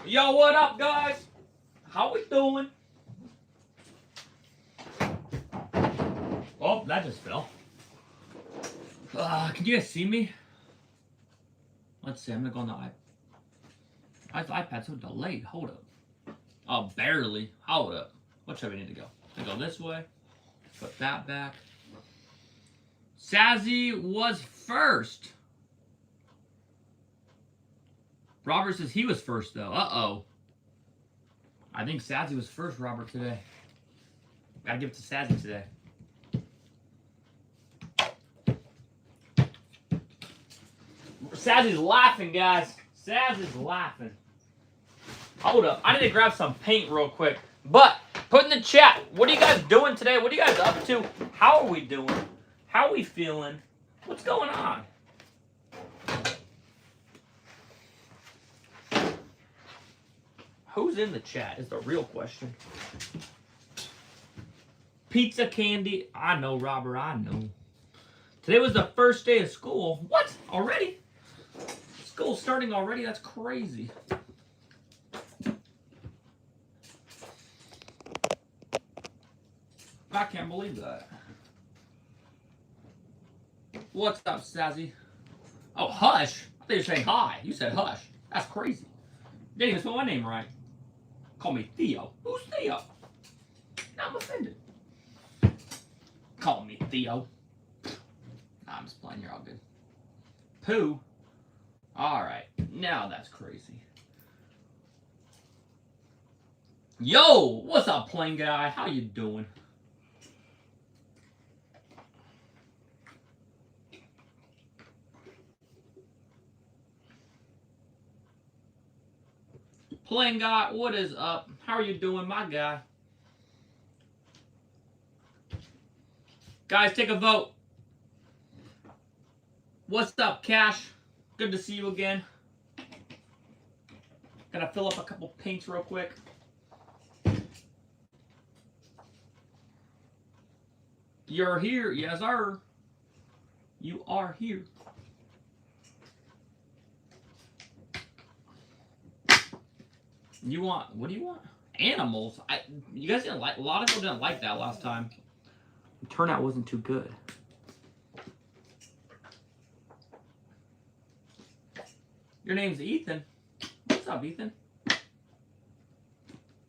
Yo, what up, guys? How we doing? Oh, that just fell. Can you guys see me? Let's see. I'm gonna go on the iPad. Why is the iPad so delayed? Hold up. Oh, barely. Hold up. Which way we need to go? I go this way. Put that back. Sazzy was first. Robert says he was first, though. Uh-oh. I think Sazzy was first, Robert, today. Gotta give it to Sazzy today. Sazzy's laughing, guys. Sazzy's laughing. Hold up. I need to grab some paint real quick. But, put in the chat, what are you guys doing today? What are you guys up to? How are we doing? How are we feeling? What's going on? Who's in the chat is the real question. Pizza candy. I know, Robert, I know. Today was the first day of school. What? Already? School's starting already? That's crazy. I can't believe that. What's up, Sazzy? Oh, hush. I thought you were saying hi. You said hush. That's crazy. Didn't even spell my name right. Call me Theo. Who's Theo? Now I'm offended. Call me Theo. Nah, I'm just playing. You're all good. Pooh. Alright. Now that's crazy. Yo! What's up, plane guy? How you doing? Plane guy, what is up? How are you doing, my guy? Guys, take a vote. What's up, Cash? Good to see you again. Gotta fill up a couple paints real quick. You're here. Yes, sir. You are here. You want, what do you want? Animals? You guys didn't like, a lot of people didn't like that last time. The turnout wasn't too good. Your name's Ethan. What's up, Ethan?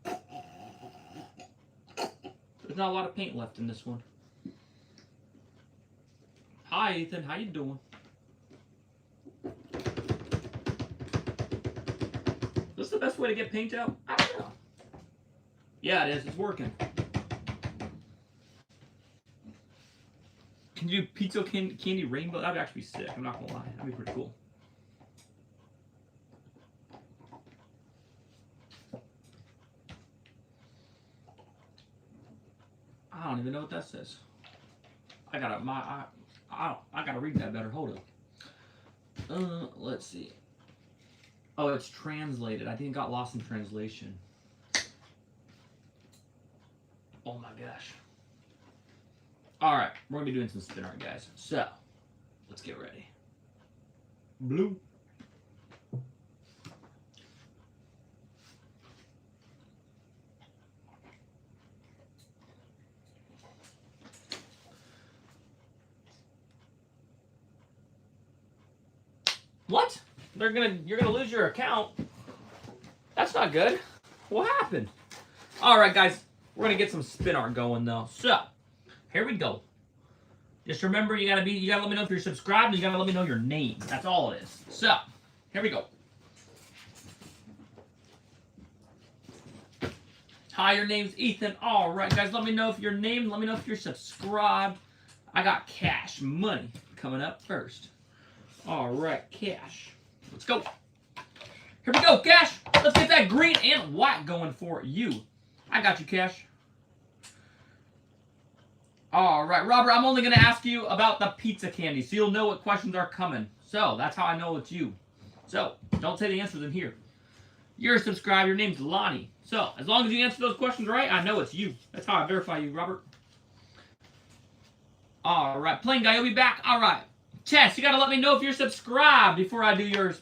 There's not a lot of paint left in this one. Hi, Ethan. How you doing? Is this the best way to get paint out? I don't know. Yeah, it is. It's working. Can you do pizza candy rainbow? That'd actually be sick. I'm not gonna lie. That'd be pretty cool. I don't even know what that says. I gotta I gotta read that better. Hold up. Let's see. Oh, it's translated. I think it got lost in translation. Oh my gosh. Alright, we're gonna be doing some spin art, guys. So, let's get ready. Blue. What? You're gonna lose your account. That's not good. What happened? Alright, guys. We're gonna get some spin art going though. So, here we go. Just remember, you gotta let me know if you're subscribed, and you gotta let me know your name. That's all it is. So, here we go. Hi, your name's Ethan. All right, guys, let me know if your name. Let me know if you're subscribed. I got cash money coming up first. All right, cash. Let's go. Here we go, Cash. Let's get that green and white going for you. I got you, Cash. All right, Robert, I'm only going to ask you about the pizza candy, so you'll know what questions are coming. So, that's how I know it's you. So, don't say the answers in here. You're a subscriber. Your name's Lonnie. So, as long as you answer those questions right, I know it's you. That's how I verify you, Robert. All right, Plain Guy, you'll be back. All right. Tess, you got to let me know if you're subscribed before I do yours.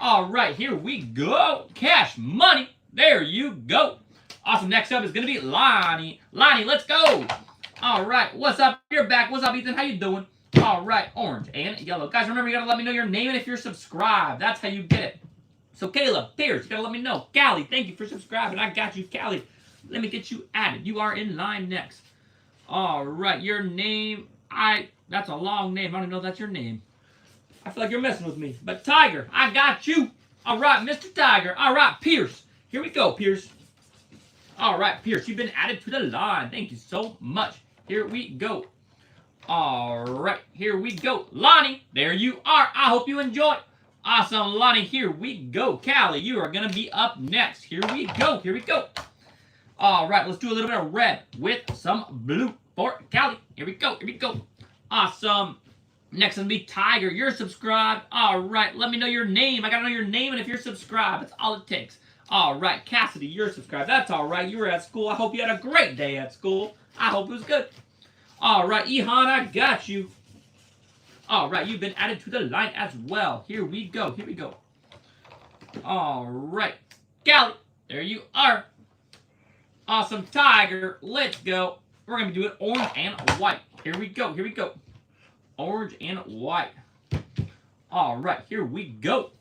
All right, here we go. Cash money. There you go. Awesome. Next up is going to be Lonnie. Lonnie, let's go. All right. What's up? You're back. What's up, Ethan? How you doing? All right. Orange and yellow. Guys, remember, you got to let me know your name and if you're subscribed. That's how you get it. So, Caleb, Pierce, you got to let me know. Callie, thank you for subscribing. I got you, Callie. Let me get you added. You are in line next. All right. Your name, that's a long name. I don't know if that's your name. I feel like you're messing with me. But Tiger, I got you. All right, Mr. Tiger. All right, Pierce. Here we go, Pierce. All right, Pierce, you've been added to the line. Thank you so much. Here we go. All right, here we go. Lonnie, there you are. I hope you enjoy. Awesome, Lonnie. Here we go. Callie, you are going to be up next. Here we go. Here we go. All right, let's do a little bit of red with some blue for Callie. Here we go. Here we go. Awesome. Next one will be Tiger. You're subscribed. All right. Let me know your name. I got to know your name and if you're subscribed. That's all it takes. All right. Cassidy, you're subscribed. That's all right. You were at school. I hope you had a great day at school. I hope it was good. All right. Ihan, I got you. All right. You've been added to the line as well. Here we go. Here we go. All right. Callie, there you are. Awesome. Tiger, let's go. We're going to do it orange and white. Here we go. Here we go. Orange and white. All right, here we go.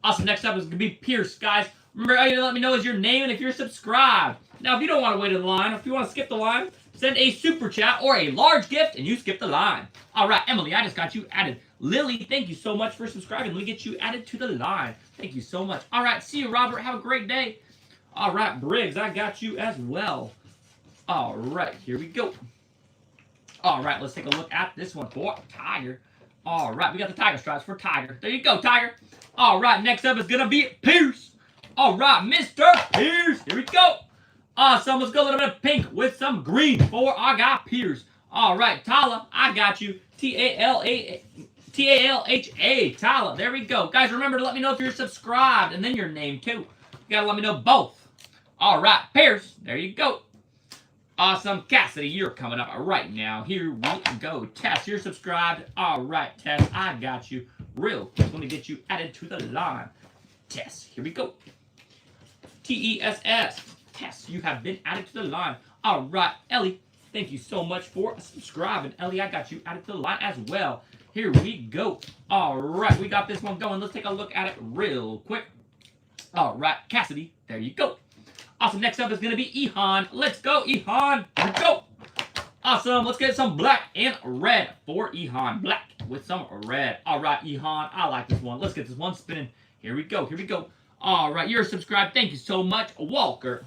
Awesome, next up is going to be Pierce, guys. Remember, all you to let me know is your name and if you're subscribed. Now, if you don't want to wait in the line, or if you want to skip the line, send a super chat or a large gift and you skip the line. All right, Emily, I just got you added. Lily, thank you so much for subscribing. Let me get you added to the line. Thank you so much. All right, see you, Robert. Have a great day. All right, Briggs, I got you as well. All right, here we go. All right, let's take a look at this one for Tiger. All right, we got the Tiger stripes for Tiger. There you go, Tiger. All right, next up is going to be Pierce. All right, Mr. Pierce. Here we go. Awesome. Let's go a little bit of pink with some green for our guy Pierce. All right, Tala, I got you. T-A-L-H-A. Tala, there we go. Guys, remember to let me know if you're subscribed and then your name, too. You got to let me know both. All right, Pierce, there you go. Awesome. Cassidy, you're coming up right now. Here we go. Tess, you're subscribed. All right, Tess, I got you. Real quick, let me get you added to the line. Tess, here we go. T-E-S-S. Tess, you have been added to the line. All right, Ellie, thank you so much for subscribing. Ellie, I got you added to the line as well. Here we go. All right, we got this one going. Let's take a look at it real quick. All right, Cassidy, there you go. Awesome. Next up is going to be Ihan. Let's go, Ihan. Here we go. Awesome. Let's get some black and red for Ihan. Black with some red. All right, Ihan. I like this one. Let's get this one spinning. Here we go. Here we go. All right. You're subscribed. Thank you so much, Walker.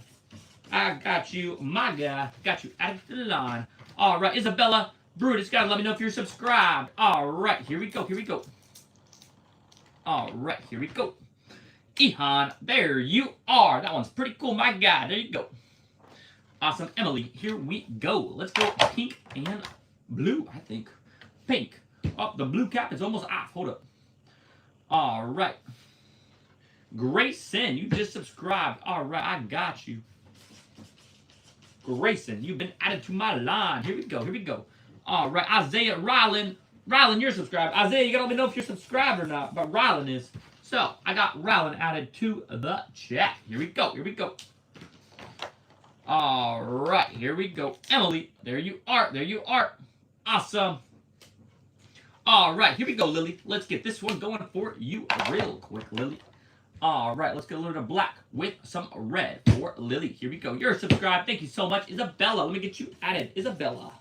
I got you, my guy. Got you added to the line. All right, Isabella. Brutus, got to let me know if you're subscribed. All right. Here we go. Here we go. All right. Here we go. Ihan, there you are. That one's pretty cool, my guy. There you go. Awesome. Emily, here we go. Let's go pink and blue, I think. Pink. Oh, the blue cap is almost off. Hold up. All right. Grayson, you just subscribed. All right, I got you. Grayson, you've been added to my line. Here we go. Here we go. All right, Isaiah Rylan. Rylan, you're subscribed. Isaiah, you got to let me know if you're subscribed or not, but Rylan is. So, I got Rylan added to the chat. Here we go. Here we go. All right. Here we go. Emily, there you are. There you are. Awesome. All right. Here we go, Lily. Let's get this one going for you real quick, Lily. All right. Let's get a little bit of black with some red for Lily. Here we go. You're subscribed. Thank you so much, Isabella. Let me get you added, Isabella.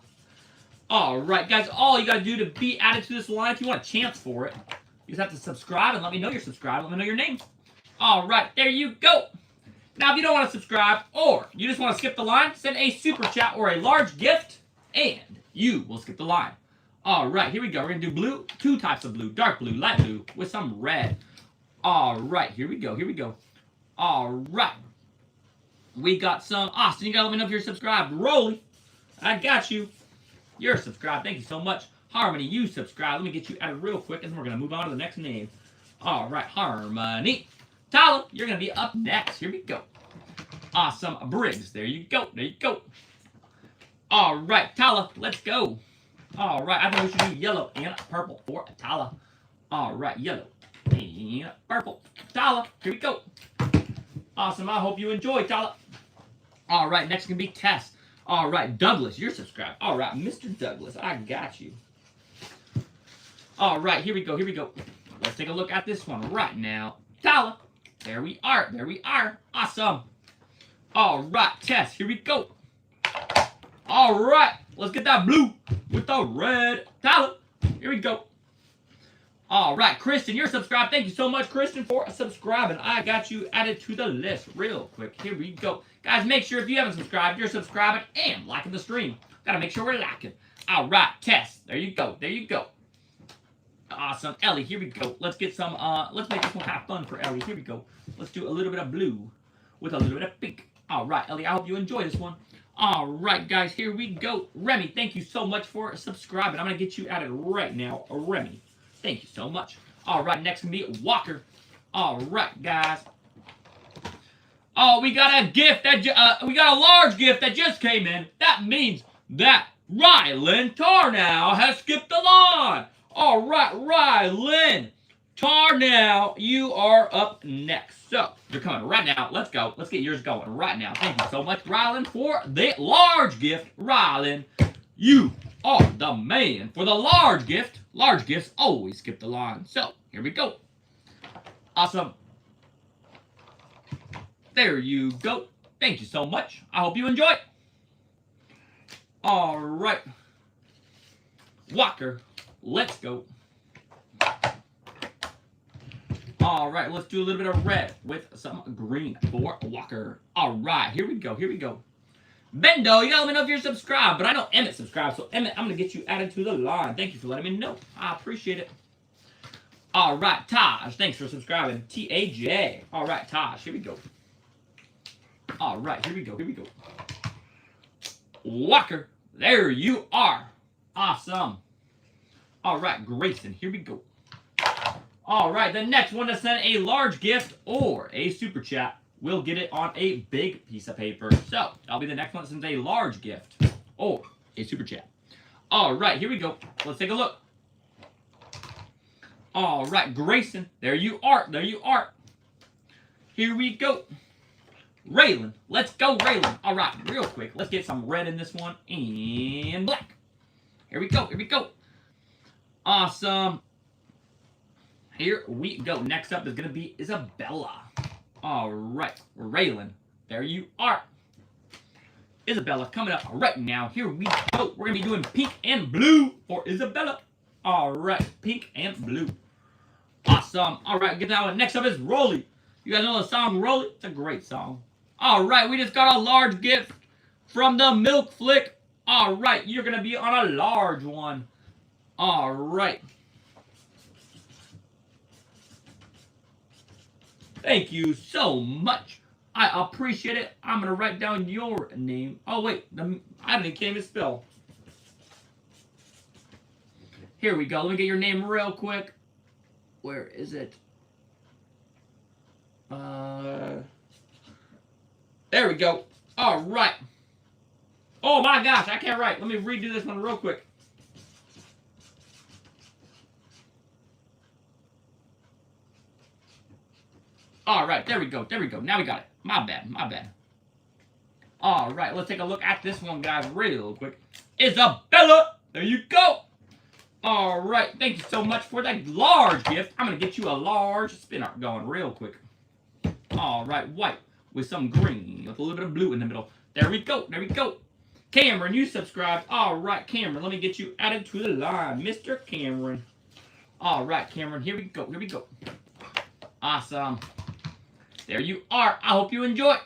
All right, guys. All you got to do to be added to this line, if you want a chance for it, you just have to subscribe and let me know you're subscribed. Let me know your name. All right, there you go. Now, if you don't want to subscribe or you just want to skip the line, send a super chat or a large gift, and you will skip the line. All right, here we go. We're going to do blue, two types of blue, dark blue, light blue, with some red. All right, here we go. Here we go. All right. We got some. Austin, you got to let me know if you're subscribed. Rolly, I got you. You're subscribed. Thank you so much. Harmony, you subscribe. Let me get you added real quick, and then we're going to move on to the next name. All right, Harmony. Tyler, you're going to be up next. Here we go. Awesome. Briggs, there you go. There you go. All right, Tyler, let's go. All right, I think we should do yellow and purple for Tyler. All right, yellow. And purple. Tyler, here we go. Awesome. I hope you enjoy, Tyler. All right, next can be Tess. All right, Douglas, you're subscribed. All right, Mr. Douglas, I got you. All right, here we go. Here we go. Let's take a look at this one right now. Tyler, there we are. There we are. Awesome. All right, Tess, here we go. All right, let's get that blue with the red. Tyler, here we go. All right, Kristen, you're subscribed. Thank you so much, Kristen, for subscribing. I got you added to the list real quick. Here we go. Guys, make sure if you haven't subscribed, you're subscribing and liking the stream. Got to make sure we're liking. All right, Tess. There you go. There you go. Awesome. Ellie, here we go. Let's get some, let's make this one kind of fun for Ellie. Here we go. Let's do a little bit of blue with a little bit of pink. All right, Ellie, I hope you enjoy this one. All right, guys, here we go. Remy, thank you so much for subscribing. I'm going to get you added right now. Remy, thank you so much. All right, next can be Walker. All right, guys. Oh, we got a gift that we got a large gift that just came in. That means that Rylan Tarnow has skipped the line. All right, Rylan Tarnow, you are up next. So you're coming right now. Let's go. Let's get yours going right now. Thank you so much, Rylan, for the large gift. Rylan, you are the man for the large gift. Large gifts always skip the line. So here we go. Awesome. There you go. Thank you so much. I hope you enjoy it. All right. Walker, let's go. All right, let's do a little bit of red with some green for Walker. All right, here we go. Here we go. Bendo, you gotta let me know if you're subscribed, but I know Emmett subscribed, so Emmett, I'm gonna get you added to the line. Thank you for letting me know. I appreciate it. All right, Taj, thanks for subscribing. TAJ. All right, Taj, here we go. All right, here we go. Here we go. Walker, there you are. Awesome. All right, Grayson, here we go. All right, the next one to send a large gift or a super chat will get it on a big piece of paper. So I'll be the next one that sends a large gift or a super chat. All right, here we go. Let's take a look. All right, Grayson, there you are. There you are. Here we go. Raylan, let's go, Raylan. All right, real quick, let's get some red in this one and black. Here we go. Here we go. Awesome. Here we go. Next up is going to be Isabella. All right. Raylan, there you are. Isabella coming up right now. Here we go. We're going to be doing pink and blue for Isabella. All right. Pink and blue. Awesome. All right. Get that one. Next up is Rolly. You guys know the song Rolly? It's a great song. All right. We just got a large gift from the Milk Flick. All right. You're going to be on a large one. All right. Thank you so much. I appreciate it. I'm going to write down your name. Oh, wait. I can't even spell. Here we go. Let me get your name real quick. Where is it? There we go. All right. Oh, my gosh. I can't write. Let me redo this one real quick. All right, there we go. There we go. Now we got it. My bad. My bad. All right, let's take a look at this one, guys, real quick. Isabella, there you go. All right, thank you so much for that large gift. I'm going to get you a large spin art going real quick. All right, white with some green with a little bit of blue in the middle. There we go. There we go. Cameron, you subscribed. All right, Cameron, let me get you added to the line. Mr. Cameron. All right, Cameron, here we go. Here we go. Awesome. There you are. I hope you enjoy.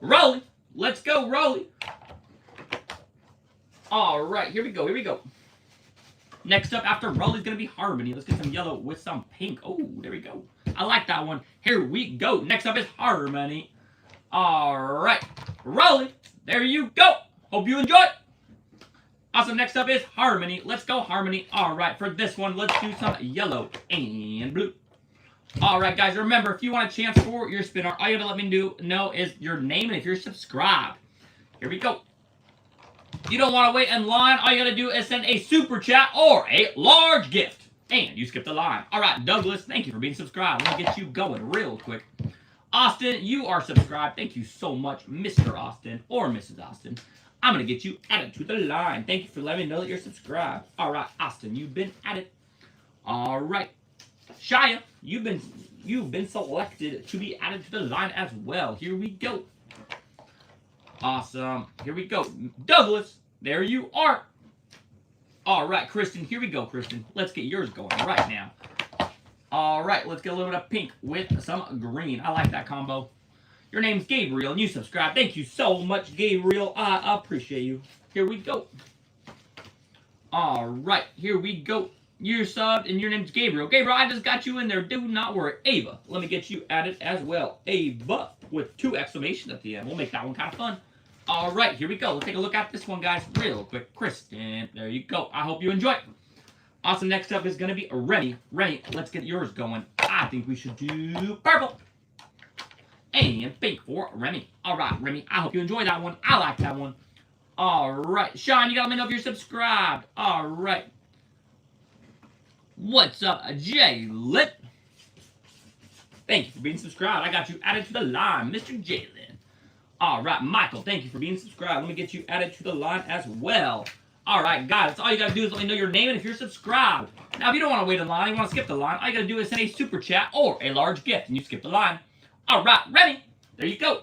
Rolly. Let's go, Rolly. All right, here we go. Here we go. Next up after Rolly's going to be Harmony. Let's get some yellow with some pink. Oh, there we go. I like that one. Here we go. Next up is Harmony. All right. Rolly. There you go. Hope you enjoy. Awesome. Next up is Harmony. Let's go, Harmony. All right. For this one, let's do some yellow and blue. All right, guys, remember, if you want a chance for your spin art, all you have to let me know is your name and if you're subscribed. Here we go. If you don't want to wait in line, all you got to do is send a super chat or a large gift. And you skipped the line. All right, Douglas, thank you for being subscribed. Let me get you going real quick. Austin, you are subscribed. Thank you so much, Mr. Austin or Mrs. Austin. I'm going to get you added to the line. Thank you for letting me know that you're subscribed. All right, Austin, you've been added. All right. Shia, you've been selected to be added to the line as well. Here we go. Awesome. Here we go. Douglas, there you are. All right, Kristen, here we go, Kristen. Let's get yours going right now. All right, let's get a little bit of pink with some green. I like that combo. Your name's Gabriel, and you subscribe. Thank you so much, Gabriel. I appreciate you. Here we go. All right, here we go. You're subbed, and your name's Gabriel. Gabriel, I just got you in there. Do not worry. Ava, let me get you added as well. Ava with 2 exclamations at the end. We'll make that one kind of fun. All right, here we go. Let's take a look at this one, guys, real quick. Kristen, there you go. I hope you enjoy it. Awesome. Next up is going to be Remy. Remy, let's get yours going. I think we should do purple and pink for Remy. All right, Remy, I hope you enjoy that one. I like that one. All right. Sean, you got to let me know if you're subscribed. All right. What's up, Jalen? Thank you for being subscribed. I got you added to the line, Mr. Jalen. All right, Michael, thank you for being subscribed. Let me get you added to the line as well. All right, guys, that's all you got to do is let me know your name and if you're subscribed. Now, if you don't want to wait in line, you want to skip the line, all you got to do is send a super chat or a large gift, and you skip the line. All right, Remy, there you go.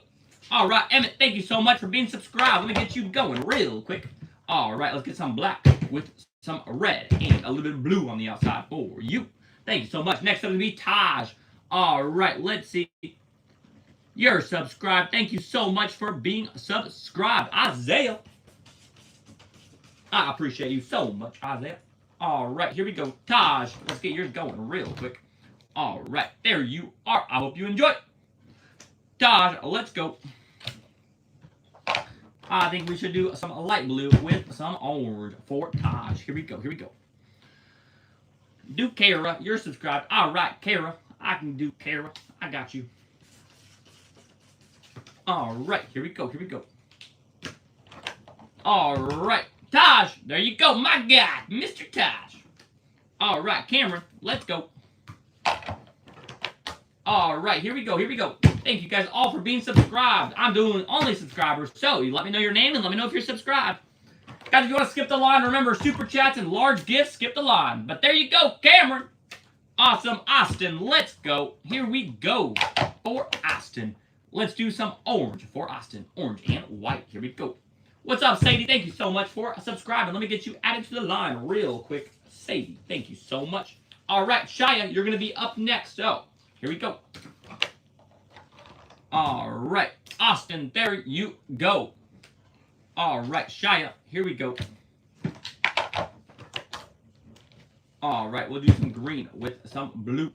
All right, Emmett, thank you so much for being subscribed. Let me get you going real quick. All right, let's get some black with some red and a little bit of blue on the outside for you. Thank you so much. Next up will be Taj. All right, let's see. You're subscribed. Thank you so much for being subscribed. Isaiah. I appreciate you so much, Isaiah. All right, here we go. Taj, let's get yours going real quick. All right, there you are. I hope you enjoy it. Taj, let's go. I think we should do some light blue with some orange for Taj. Here we go. Here we go. Do Kara. You're subscribed. All right, Kara. I can do Kara. I got you. All right. Here we go. Here we go. All right. Taj. There you go. My guy, Mr. Taj. All right, Cameron. Let's go. All right. Here we go. Here we go. Thank you guys all for being subscribed. I'm doing only subscribers, so you let me know your name and let me know if you're subscribed. Guys, if you want to skip the line, remember, super chats and large gifts, skip the line. But there you go, Cameron. Awesome, Austin, let's go. Here we go for Austin. Let's do some orange for Austin. Orange and white. Here we go. What's up, Sadie? Thank you so much for subscribing. Let me get you added to the line real quick. Sadie, thank you so much. All right, Shia, you're going to be up next. So, here we go. All right, Austin, there you go. All right, Shia, here we go. All right, we'll do some green with some blue.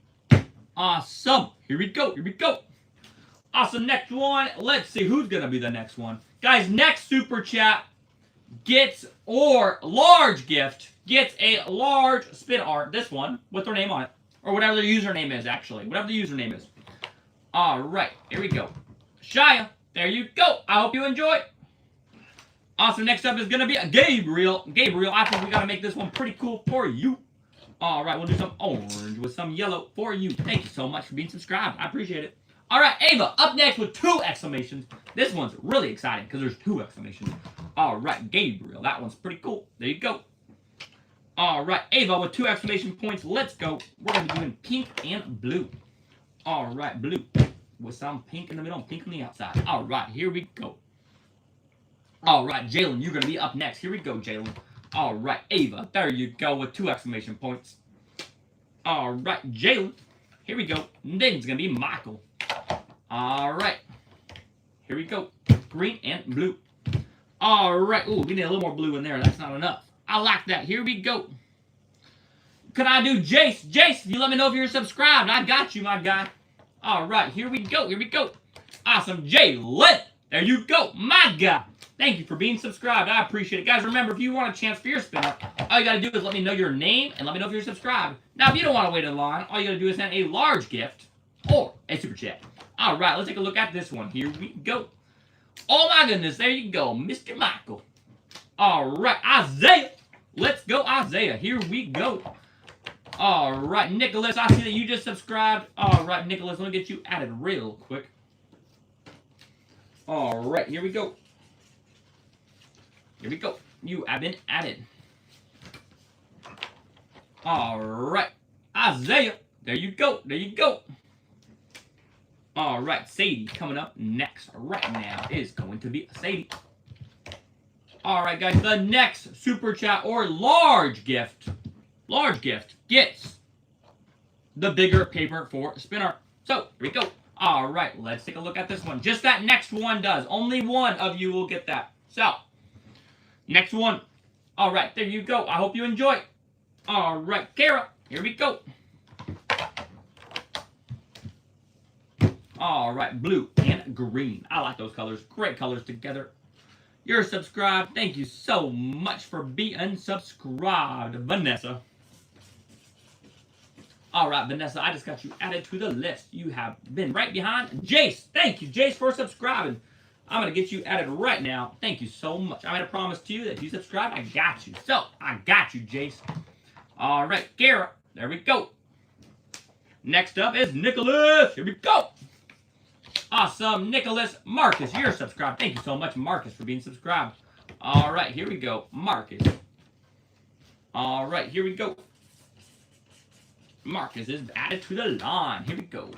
Awesome. Here we go. Here we go. Awesome. Next one. Let's see who's going to be the next one. Guys, next super chat gets, or large gift, gets a large spin art. This one with their name on it. Or whatever their username is, actually. Whatever the username is. All right. Here we go. Shia, there you go. I hope you enjoy. Awesome. Next up is going to be Gabriel. Gabriel, I think we got to make this one pretty cool for you. All right, we'll do some orange with some yellow for you. Thank you so much for being subscribed. I appreciate it. All right, Ava, up next with 2 exclamations. This one's really exciting because there's 2 exclamations. All right, Gabriel, that one's pretty cool. There you go. All right, Ava with 2 exclamation points. Let's go. We're going to be doing pink and blue. All right, blue with some pink in the middle and pink on the outside. All right, here we go. All right, Jalen, you're going to be up next. Here we go, Jalen. All right, Ava, there you go with 2 exclamation points. All right, Jalen, here we go. And then it's going to be Michael. All right, here we go. Green and blue. All right, ooh, we need a little more blue in there. That's not enough. I like that. Here we go. Can I do Jace? Jace, you let me know if you're subscribed. I got you, my guy. All right, here we go. Here we go. Awesome, Jalen. There you go, my guy. Thank you for being subscribed. I appreciate it. Guys, remember, if you want a chance for your spin up, all you got to do is let me know your name and let me know if you're subscribed. Now, if you don't want to wait in line, all you got to do is send a large gift or a super chat. All right, let's take a look at this one. Here we go. Oh, my goodness. There you go, Mr. Michael. All right, Isaiah. Let's go, Isaiah. Here we go. All right, Nicholas, I see that you just subscribed. All right, Nicholas, let me get you added real quick. All right, here we go. Here we go. You have been added. All right, Isaiah. There you go. There you go. All right, Sadie coming up next right now is going to be Sadie. All right, guys, the next super chat or large gift gets the bigger paper for spin art. So here we go. All right, let's take a look at this one. Just that next one does. Only one of you will get that. So next one. All right, there you go. I hope you enjoy. All right, Kara, here we go. All right, blue and green. I like those colors. Great colors together. You're subscribed. Thank you so much for being subscribed, Vanessa. All right, Vanessa, I just got you added to the list. You have been right behind Jace. Thank you, Jace, for subscribing. I'm going to get you added right now. Thank you so much. I made a promise to you that if you subscribe, I got you. So, I got you, Jace. All right, Kara, there we go. Next up is Nicholas. Here we go. Awesome, Nicholas. Marcus, you're subscribed. Thank you so much, Marcus, for being subscribed. All right, here we go. Marcus. All right, here we go. Marcus is added to the line. Here we go.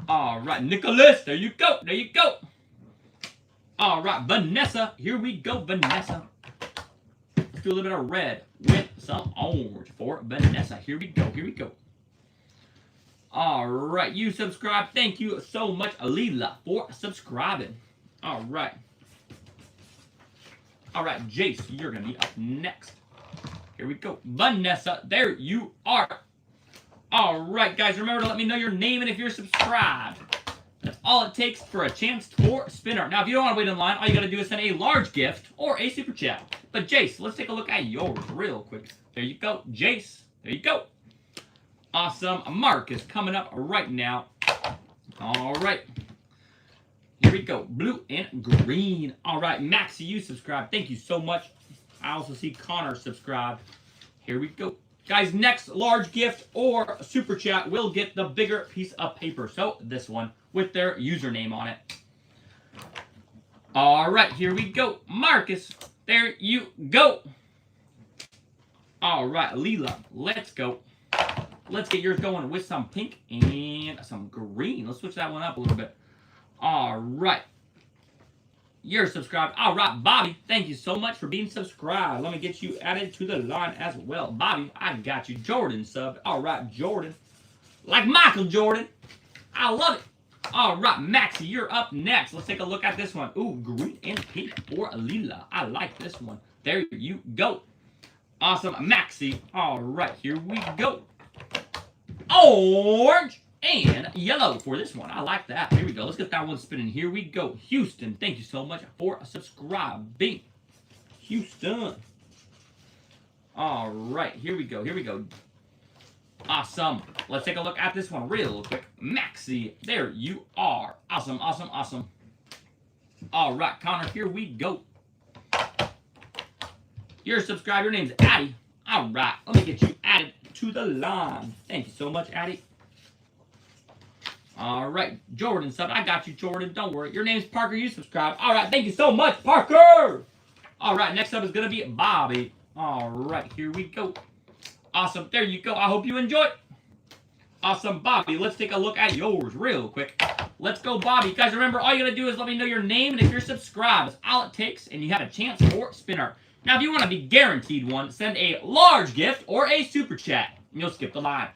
All right, Nicholas. There you go. There you go. All right, Vanessa. Here we go, Vanessa. Let's do a little bit of red with some orange for Vanessa. Here we go. Here we go. All right, you subscribe. Thank you so much, Alila, for subscribing. All right. All right, Jace, you're going to be up next. Here we go. Vanessa, there you are. All right, guys, remember to let me know your name and if you're subscribed. That's all it takes for a chance for spin art. Now, if you don't want to wait in line, all you got to do is send a large gift or a super chat. But, Jace, let's take a look at yours real quick. There you go. Jace, there you go. Awesome. Mark is coming up right now. All right. Here we go. Blue and green. All right. Maxie, you subscribed. Thank you so much. I also see Connor subscribed. Here we go. Guys, next large gift or super chat will get the bigger piece of paper. So this one with their username on it. All right. Here we go. Marcus, there you go. All right. Leela, let's go. Let's get yours going with some pink and some green. Let's switch that one up a little bit. All right. You're subscribed. All right, Bobby, thank you so much for being subscribed. Let me get you added to the line as well. Bobby, I got you. Jordan subbed. All right, Jordan. Like Michael Jordan. I love it. All right, Maxie, you're up next. Let's take a look at this one. Ooh, green and pink for Alila. I like this one. There you go. Awesome, Maxie. All right, here we go. Orange and yellow for this one. I like that. Here we go. Let's get that one spinning. Here we go. Houston, thank you so much for subscribing. Houston. All right. Here we go. Here we go. Awesome. Let's take a look at this one real quick. Maxie, there you are. Awesome, awesome, awesome. All right, Connor, here we go. You're subscribed. Your name's Addie. All right. Let me get you added to the line. Thank you so much, Addie. All right, Jordan sub. I got you, Jordan. Don't worry. Your name's Parker. You subscribe. All right, thank you so much, Parker. All right, next up is going to be Bobby. All right, here we go. Awesome. There you go. I hope you enjoy. Awesome, Bobby. Let's take a look at yours real quick. Let's go, Bobby. Guys, remember, all you got to do is let me know your name and if you're subscribed. That's all it takes, and you have a chance for spin art. Now, if you want to be guaranteed one, send a large gift or a super chat, and you'll skip the line.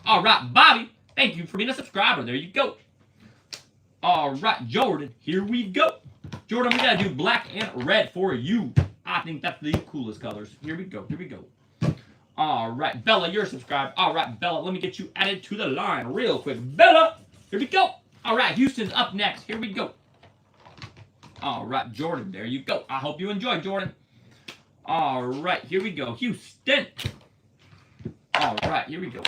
All right, Bobby, thank you for being a subscriber. There you go. All right, Jordan, here we go. Jordan, we got to do black and red for you. I think that's the coolest colors. Here we go. Here we go. All right, Bella, you're subscribed. All right, Bella, let me get you added to the line real quick. Bella, here we go. All right, Houston's up next. Here we go. All right, Jordan, there you go. I hope you enjoy, Jordan. All right, here we go. Houston. All right, here we go.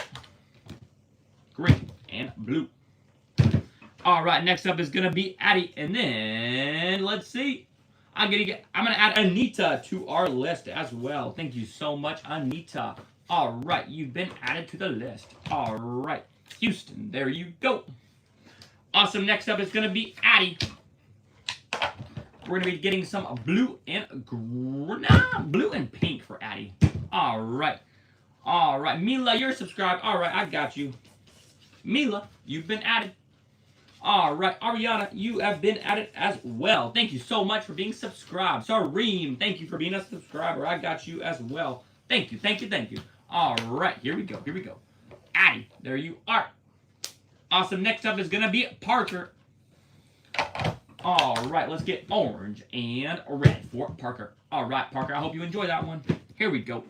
Green and blue. All right, next up is gonna be Addie, and then let's see. I'm gonna add Anita to our list as well. Thank you so much, Anita, All right, you've been added to the list. All right, Houston, there you go. Awesome. Next up is going to be Addie. We're going to be getting some blue and pink for Addie. All right. All right. Mila, you're subscribed. All right, I got you. Mila, you've been added. All right. Ariana, you have been added as well. Thank you so much for being subscribed. Sareem, thank you for being a subscriber. I got you as well. Thank you. Thank you. Thank you. All right. Here we go. Here we go. Addie, there you are. Awesome. Next up is going to be Parker. All right, let's get orange and red for Parker. All right, Parker, I hope you enjoy that one. Here we go.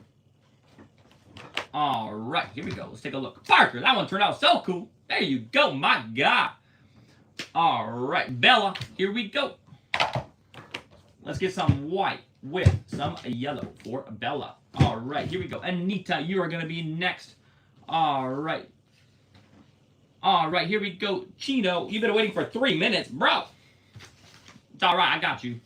All right, here we go. Let's take a look. Parker, that one turned out so cool. There you go, my God. All right, Bella, here we go. Let's get some white with some yellow for Bella. All right, here we go. Anita, you are going to be next. All right. All right, here we go. Chino, you've been waiting for 3 minutes, bro. It's all right, I got you.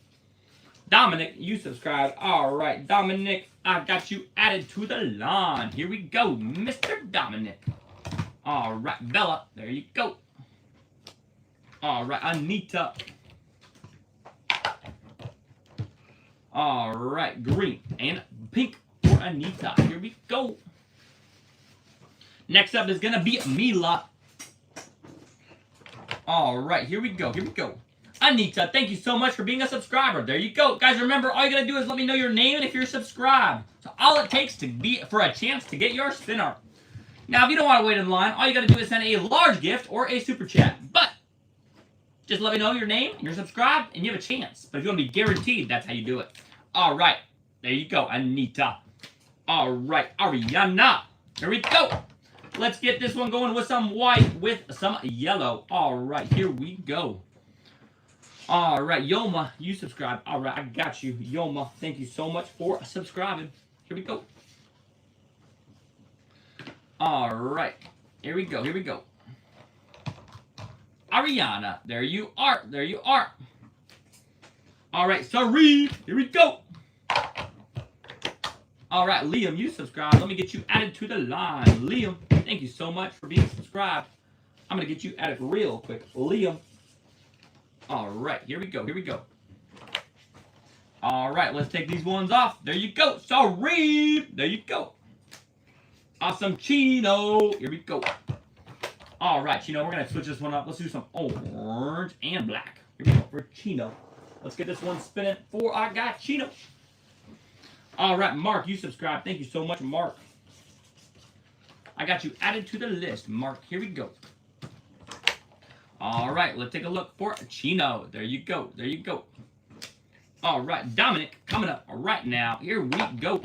Dominic, you subscribed. All right, Dominic, I got you added to the line. Here we go, Mr. Dominic. All right, Bella, there you go. All right, Anita. All right, green and pink for Anita. Here we go. Next up is going to be Mila. All right, here we go. Here we go. Anita, thank you so much for being a subscriber. There you go. Guys, remember, all you got to do is let me know your name and if you're subscribed. So all it takes to be for a chance to get your spin art. Now, if you don't want to wait in line, all you got to do is send a large gift or a super chat. But just let me know your name and you're subscribed and you have a chance. But if you want to be guaranteed, that's how you do it. All right. There you go, Anita. All right, Ariana. Here we go. Let's get this one going with some white with some yellow. All right, here we go. All right, Yoma, you subscribe. All right, I got you. Yoma, thank you so much for subscribing. Here we go. All right, here we go. Here we go. Ariana, there you are. There you are. All right, Sari, here we go. All right, Liam, you subscribe. Let me get you added to the line. Liam, thank you so much for being subscribed. I'm going to get you added real quick. Liam. All right, here we go. Here we go. All right, let's take these ones off. There you go. Sorry. There you go. Awesome, Chino. Here we go. All right, Chino, we're going to switch this one up. Let's do some orange and black. Here we go for Chino. Let's get this one spinning for our guy, Chino. All right, Mark, you subscribe. Thank you so much, Mark. I got you added to the list, Mark. Here we go. All right, let's take a look for Chino. There you go. There you go. All right, Dominic, coming up right now. Here we go.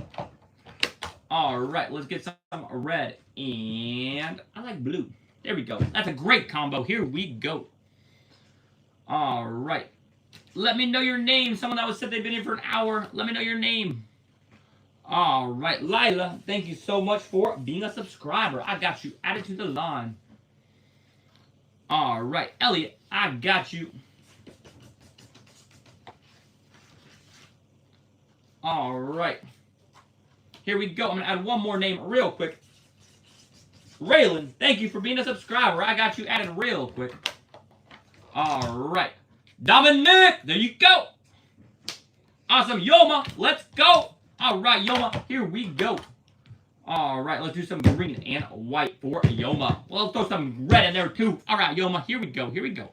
All right, let's get some red. And I like blue. There we go. That's a great combo. Here we go. All right. Let me know your name. Someone that was said they've been here for an hour. Let me know your name. All right, Lila, thank you so much for being a subscriber. I got you added to the line. All right, Elliot, I got you. All right. Here we go. I'm going to add one more name real quick. Raylan, thank you for being a subscriber. I got you added real quick. All right. Dominic, there you go. Awesome. Yoma, let's go. All right, Yoma, here we go. All right, let's do some green and white for Yoma. Well, let's throw some red in there, too. All right, Yoma, here we go. Here we go.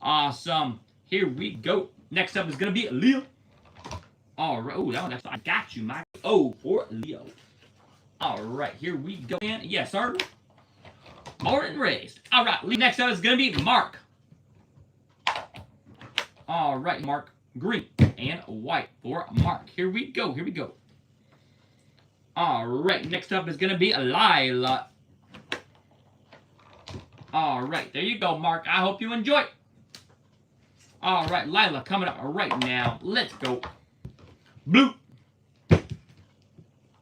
Awesome. Here we go. Next up is going to be Leo. All right. Oh, that's I got you, Mike. Oh, for Leo. All right, here we go. And yes, sir. Born and raised. All right, next up is going to be Mark. All right, Mark. Green and white for Mark. Here we go. Here we go. All right, next up is going to be Lila. All right, there you go, Mark. I hope you enjoy. All right, Lila coming up right now. Let's go. Blue.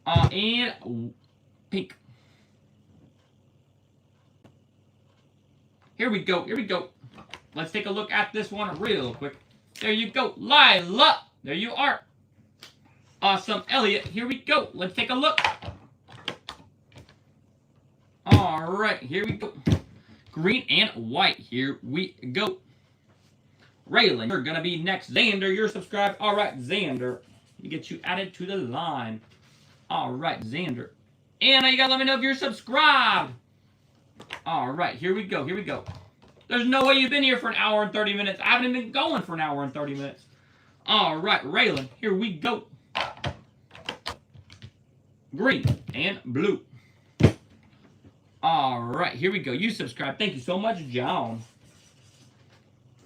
And pink. Here we go. Here we go. Let's take a look at this one real quick. There you go. Lila. There you are. Awesome. Elliot, here we go. Let's take a look. All right, here we go. Green and white. Here we go. Raylan, you're going to be next. Xander, you're subscribed. All right, Xander. You get you added to the line. All right, Xander. Anna, you got to let me know if you're subscribed. All right, here we go. Here we go. There's no way you've been here for an hour and 30 minutes. I haven't even been going for an hour and 30 minutes. All right, Raylan, here we go. Green and blue. All right, here we go. You subscribe. Thank you so much, John.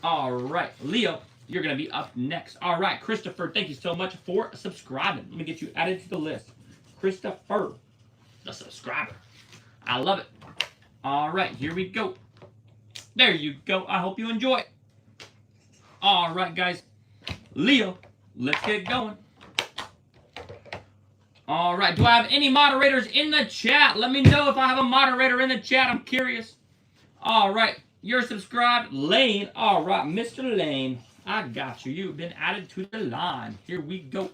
All right, Leo, you're going to be up next. All right, Christopher, thank you so much for subscribing. Let me get you added to the list. Christopher, the subscriber. I love it. All right, here we go. There you go. I hope you enjoy. All right, guys. Leo, let's get going. All right, do I have any moderators in the chat? Let me know if I have a moderator in the chat. I'm curious. All right, you're subscribed. Lane. All right, Mr. Lane. I got you. You've been added to the line. Here we go.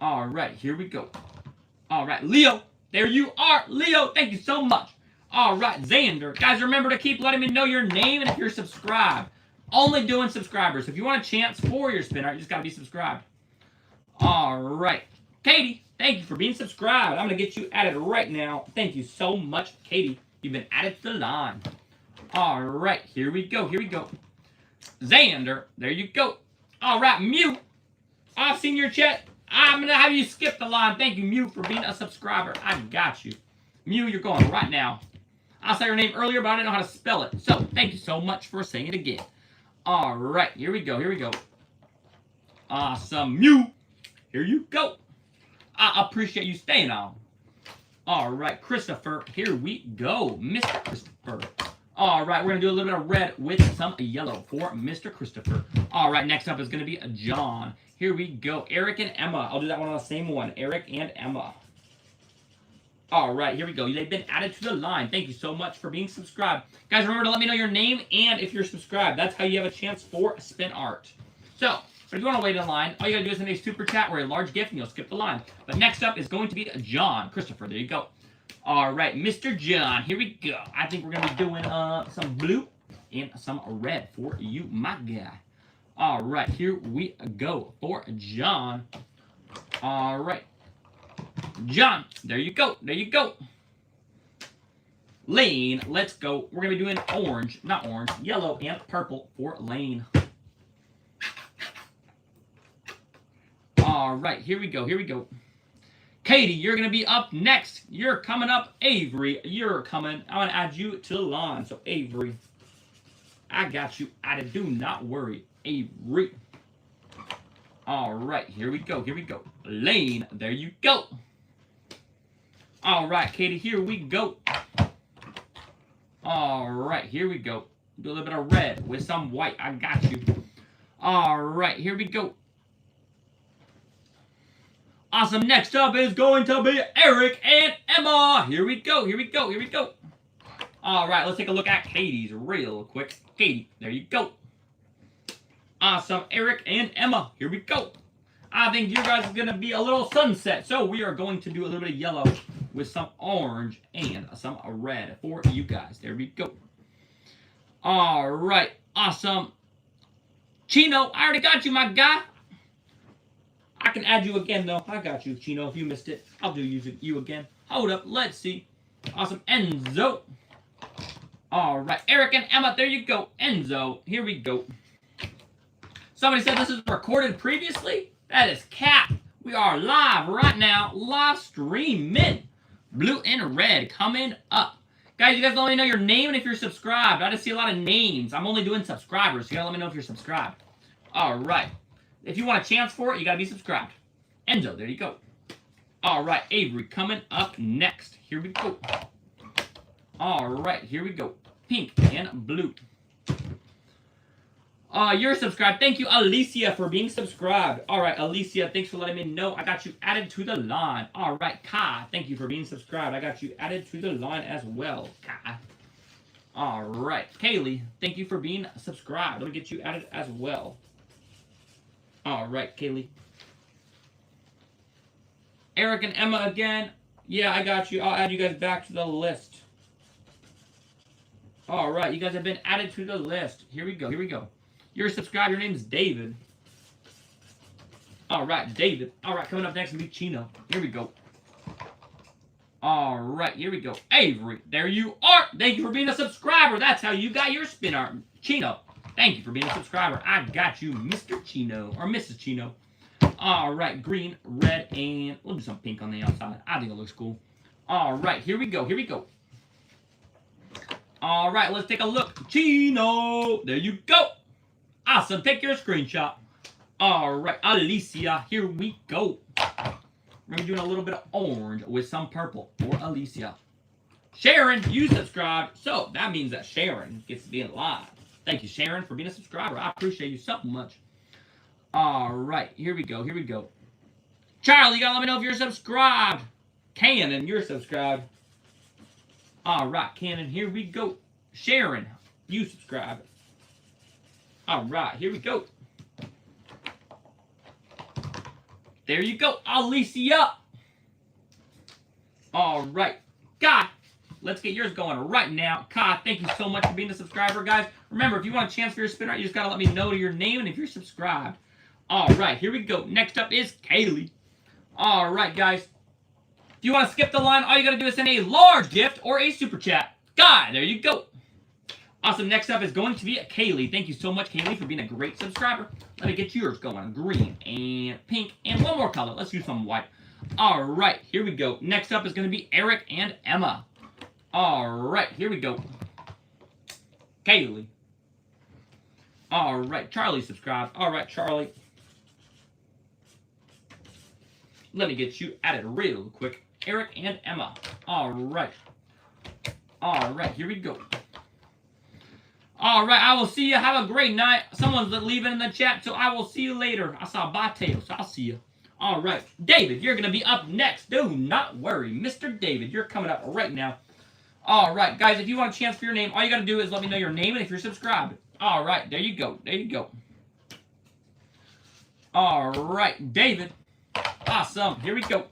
All right, here we go. All right, Leo. There you are. Leo, thank you so much. All right, Xander. Guys, remember to keep letting me know your name and if you're subscribed. Only doing subscribers. If you want a chance for your spin art, you just got to be subscribed. All right. Katie, thank you for being subscribed. I'm going to get you added right now. Thank you so much, Katie. You've been added to the line. All right, here we go. Here we go. Xander, there you go. All right, Mew. I've seen your chat. I'm going to have you skip the line. Thank you, Mew, for being a subscriber. I got you. Mew, you're going right now. I said your name earlier, but I didn't know how to spell it. So, thank you so much for saying it again. All right, here we go. Here we go. Awesome, Mew. Here you go. I appreciate you staying on. All right, Christopher, here we go. Mr. Christopher. All right, we're going to do a little bit of red with some yellow for Mr. Christopher. All right, next up is going to be John. Here we go. Eric and Emma. I'll do that one on the same one. Eric and Emma. All right, here we go. They've been added to the line. Thank you so much for being subscribed. Guys, remember to let me know your name and if you're subscribed. That's how you have a chance for spin art. So, but if you want to wait in line, all you got to do is send a super chat or a large gift and you'll skip the line. But next up is going to be John. Christopher, there you go. All right, Mr. John, here we go. I think we're going to be doing some blue and some red for you, my guy. All right, here we go for John. All right. John, there you go. There you go. Lane, let's go. We're going to be doing orange, not orange, yellow and purple for Lane. All right, here we go. Here we go. Katie, you're going to be up next. You're coming up. Avery, you're coming. I'm going to add you to the line. So, Avery, I got you added. Do not worry. Avery. All right, here we go. Here we go. Lane, there you go. All right, Katie, here we go. All right, here we go. Do a little bit of red with some white. I got you. All right, here we go. Awesome. Next up is going to be Eric and Emma. Here we go. Here we go. Here we go. All right, let's take a look at Katie's real quick. Katie, there you go. Awesome. Eric and Emma. Here we go. I think you guys are going to be a little sunset. So we are going to do a little bit of yellow with some orange and some red for you guys. There we go. All right. Awesome. Chino, I already got you, my guy. I can add you again, though. I got you, Chino. If you missed it, I'll do you again. Hold up. Let's see. Awesome. Enzo. All right. Eric and Emma, there you go. Enzo, here we go. Somebody said this is recorded previously. That is cap. We are live right now. Live streaming. Blue and red coming up. Guys, you guys let me know your name and if you're subscribed. I just see a lot of names. I'm only doing subscribers, so you gotta let me know if you're subscribed. All right. If you want a chance for it, you gotta be subscribed. Enzo, there you go. All right, Avery coming up next. Here we go. All right, here we go. Pink and blue. You're subscribed. Thank you, Alicia, for being subscribed. All right, Alicia, thanks for letting me know. I got you added to the line. All right, Kai, thank you for being subscribed. I got you added to the line as well, Kai. All right, Kaylee, thank you for being subscribed. Let me get you added as well. All right, Kaylee. Eric and Emma again. Yeah, I got you. I'll add you guys back to the list. All right, you guys have been added to the list. Here we go. Here we go. You're a subscriber. Your name's David. All right, David. All right, coming up next will be Chino. Here we go. All right, here we go. Avery, there you are. Thank you for being a subscriber. That's how you got your spin art. Chino, thank you for being a subscriber. I got you, Mr. Chino, or Mrs. Chino. All right, green, red, and we'll do some pink on the outside. I think it looks cool. All right, here we go. Here we go. All right, let's take a look. Chino, there you go. Awesome, take your screenshot. All right, Alicia, here we go. We're doing a little bit of orange with some purple for Alicia. Sharon, you subscribed, so that means that Sharon gets to be in live. Thank you, Sharon, for being a subscriber. I appreciate you so much. All right, here we go. Here we go. Charlie, you gotta let me know if you're subscribed. Cannon, you're subscribed. All right, Cannon, here we go. Sharon, you subscribed. All right, here we go. There you go, Alicia. All right, God, let's get yours going right now. God, thank you so much for being a subscriber, guys. Remember, if you want a chance for your spin art, you just gotta let me know your name and if you're subscribed. All right, here we go. Next up is Kaylee. All right, guys. If you want to skip the line, all you gotta do is send a large gift or a super chat. God, there you go. Awesome. Next up is going to be Kaylee. Thank you so much, Kaylee, for being a great subscriber. Let me get yours going. Green and pink and one more color. Let's do some white. All right, here we go. Next up is going to be Eric and Emma. All right, here we go. Kaylee. All right, Charlie subscribed. All right, Charlie. Let me get you added real quick. Eric and Emma. All right. All right, here we go. All right, I will see you. Have a great night. Someone's leaving in the chat, so I will see you later. I saw Big Bro Teo, so I'll see you. All right, David, you're going to be up next. Do not worry. Mr. David, you're coming up right now. All right, guys, if you want a chance for your name, all you got to do is let me know your name and if you're subscribed. All right, there you go. There you go. All right, David. Awesome. Here we go.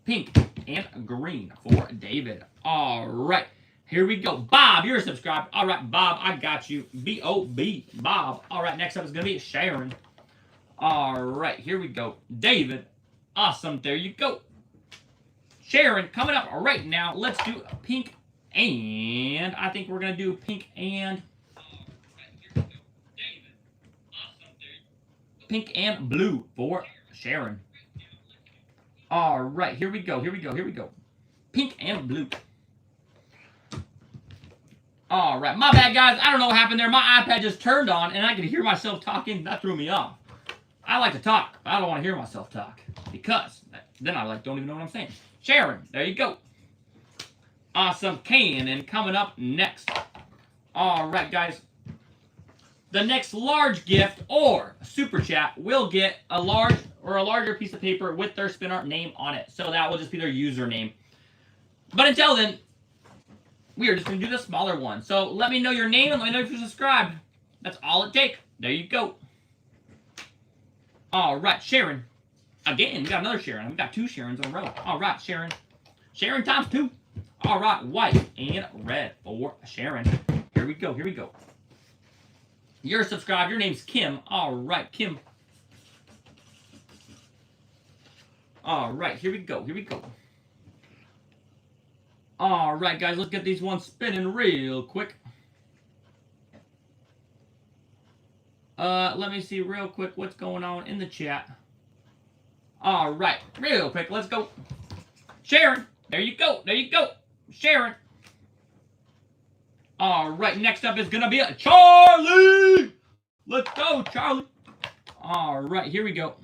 Pink and green for David. All right. Here we go. Bob, you're subscribed. All right, Bob, I got you. B-O-B, Bob. All right, next up is going to be Sharon. All right, here we go. David. Awesome. There you go. Sharon, coming up right now. Let's do pink and I think we're going to do pink and pink and blue for Sharon. All right, here we go. Here we go. Here we go. Pink and blue. All right, my bad, guys. I don't know what happened there. My iPad just turned on, and I could hear myself talking. That threw me off. I like to talk, but I don't want to hear myself talk because then I don't even know what I'm saying. Sharon, there you go. Awesome, Cannon coming up next. All right, guys. The next large gift or super chat will get a large or a larger piece of paper with their spin art name on it. So that will just be their username. But until then, we are just going to do the smaller one. So let me know your name and let me know if you're subscribed. That's all it takes. There you go. All right, Sharon. Again, we got another Sharon. We got two Sharons in a row. All right, Sharon. Sharon times two. All right, white and red for Sharon. Here we go. Here we go. You're subscribed. Your name's Kim. All right, Kim. All right, here we go. Here we go. All right, guys, let's get these ones spinning real quick. Let me see real quick what's going on in the chat. All right, real quick, let's go. Sharon, there you go. There you go. Sharon. All right, next up is going to be Charlie. Let's go, Charlie. All right, here we go.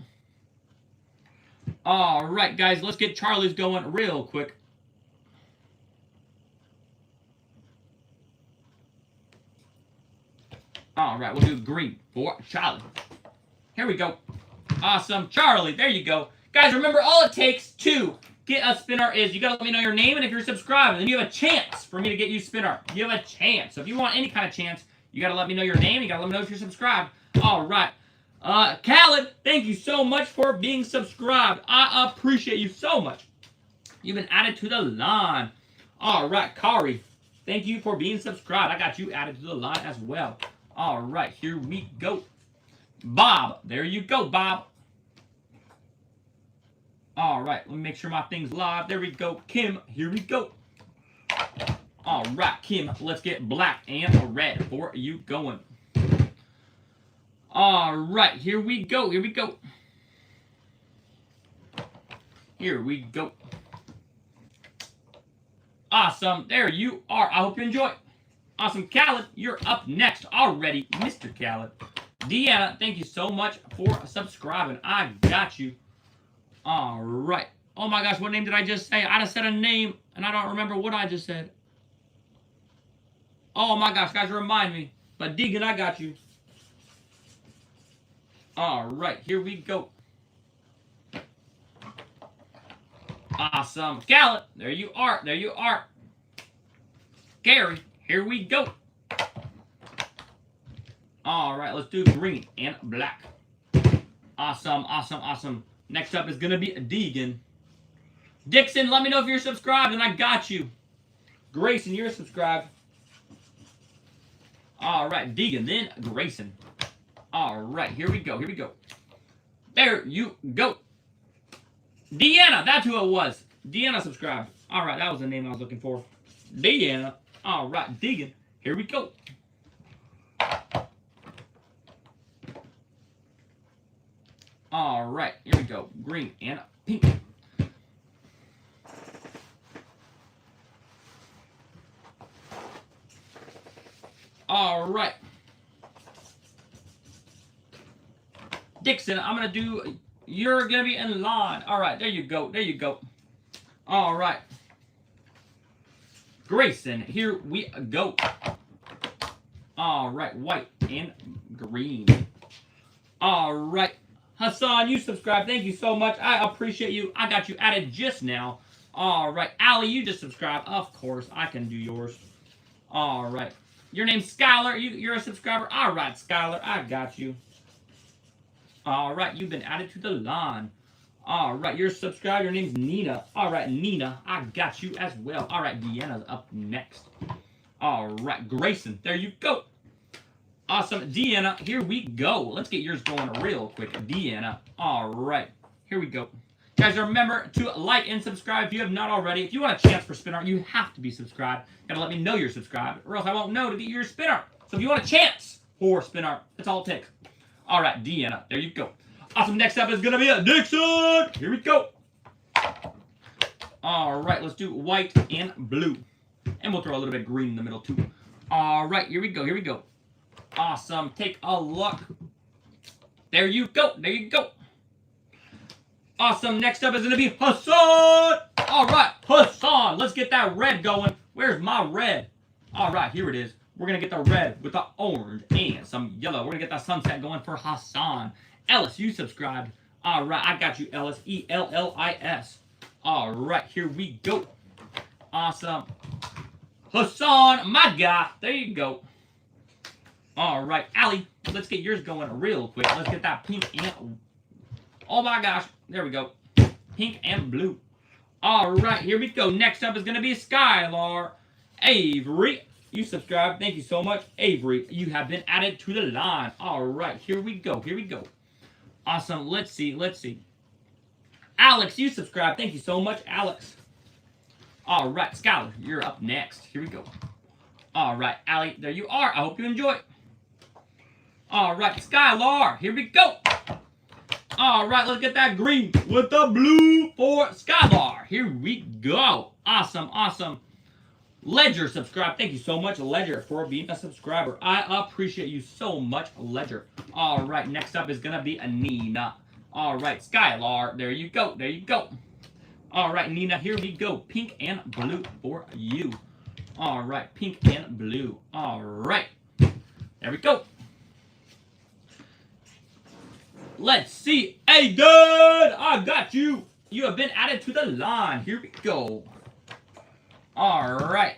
All right, guys, let's get Charlie's going real quick. All right, we'll do green for Charlie. Here we go. Awesome. Charlie, there you go. Guys, remember, all it takes to get a spin art is you got to let me know your name and if you're subscribed. And then you have a chance for me to get you spin art. You have a chance. So if you want any kind of chance, you got to let me know your name. You got to let me know if you're subscribed. All right. Khaled, thank you so much for being subscribed. I appreciate you so much. You've been added to the line. All right, Kari. thank you for being subscribed. I got you added to the line as well. All right, here we go. Bob, there you go, Bob. All right, let me make sure my thing's live. There we go. Kim, here we go. All right, Kim, let's get black and red for you going. All right, here we go. Here we go. Here we go. Awesome. There you are. I hope you enjoy. Awesome. Khaled, you're up next already, Mr. Khaled. Deanna, thank you so much for subscribing. I got you. All right. Oh my gosh, what name did I just say? I just said a name, and I don't remember what I just said. Oh my gosh, guys, remind me. But Deegan, I got you. All right, here we go. Awesome. Khaled, there you are. There you are. Gary, here we go. All right, let's do green and black. Awesome, awesome, awesome. Next up is going to be Deegan. Dixon, let me know if you're subscribed, and I got you. Grayson, you're subscribed. All right, Deegan, then Grayson. All right, here we go, here we go. There you go. Deanna, that's who it was. Deanna subscribed. All right, that was the name I was looking for. Deanna. All right, Deegan, here we go. All right, here we go. Green and pink. All right. Dixon, I'm going to do, you're going to be in line. All right, there you go. There you go. All right. Grayson, here we go. All right, white and green. All right. Hassan, you subscribed. Thank you so much. I appreciate you. I got you added just now. All right. Allie, you just subscribed. Of course, I can do yours. All right. Your name's Skylar. You're a subscriber. All right, Skylar. I got you. All right. You've been added to the line. All right. You're subscribed. Your name's Nina. All right, Nina. I got you as well. All right. Deanna's up next. All right. Grayson. There you go. Awesome. Deanna, here we go. Let's get yours going real quick. Deanna. All right. Here we go. Guys, remember to like and subscribe if you have not already. If you want a chance for spin art, you have to be subscribed. You gotta let me know you're subscribed, or else I won't know to get your spin art. So if you want a chance for spin art, that's all it takes. All right, Deanna. There you go. Awesome. Next up is going to be a Dixon. Here we go. All right. Let's do white and blue. And we'll throw a little bit of green in the middle, too. All right. Here we go. Here we go. Awesome. Take a look. There you go. There you go. Awesome. Next up is going to be Hassan. All right. Hassan. Let's get that red going. Where's my red? All right. Here it is. We're going to get the red with the orange and some yellow. We're going to get the sunset going for Hassan. Ellis, you subscribed. All right. I got you, Ellis. E-L-L-I-S. All right. Here we go. Awesome. Hassan, my guy. There you go. All right. Allie, let's get yours going real quick. Let's get that pink and... Oh, my gosh. There we go. Pink and blue. All right. Here we go. Next up is going to be Skylar. Avery, you subscribed. Thank you so much. Avery, you have been added to the line. All right. Here we go. Here we go. Awesome. Let's see. Let's see. Alex, you subscribed. Thank you so much, Alex. All right. Skylar, you're up next. Here we go. All right. Allie, there you are. I hope you enjoy. All right. Skylar, here we go. All right. Let's get that green with the blue for Skylar. Here we go. Awesome. Awesome. Ledger subscribe. Thank you so much, Ledger, for being a subscriber. I appreciate you so much, Ledger. All right, next up is going to be a Nina. All right, Skylar. There you go. There you go. All right, Nina, here we go. Pink and blue for you. All right, pink and blue. All right. There we go. Let's see. Hey, dude, I got you. You have been added to the line. Here we go. All right.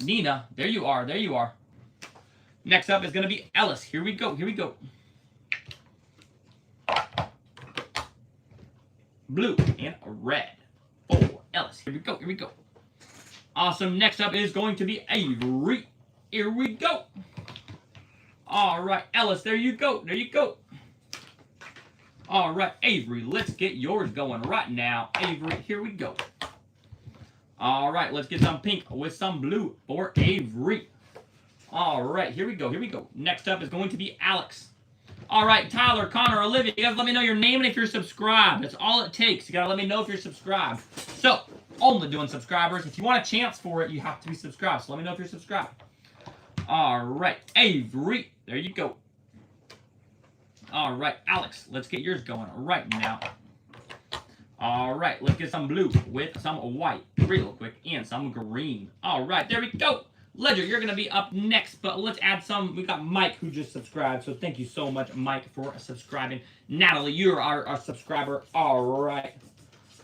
Nina, there you are. There you are. Next up is going to be Ellis. Here we go. Here we go. Blue and red for Ellis. Here we go. Here we go. Awesome. Next up is going to be Avery. Here we go. All right, Ellis, there you go. There you go. All right, Avery, let's get yours going right now. Avery, here we go. All right, let's get some pink with some blue for Avery. All right, here we go. Here we go. Next up is going to be Alex. All right, Tyler, Connor, Olivia, you guys let me know your name and if you're subscribed. That's all it takes. You got to let me know if you're subscribed. So, only doing subscribers. If you want a chance for it, you have to be subscribed. So let me know if you're subscribed. All right, Avery, there you go. All right, Alex, let's get yours going right now. All right, let's get some blue with some white real quick and some green. All right, there we go. Ledger, you're going to be up next, but let's add some. We got Mike who just subscribed, so thank you so much, Mike, for subscribing. Natalie, you're our subscriber. All right.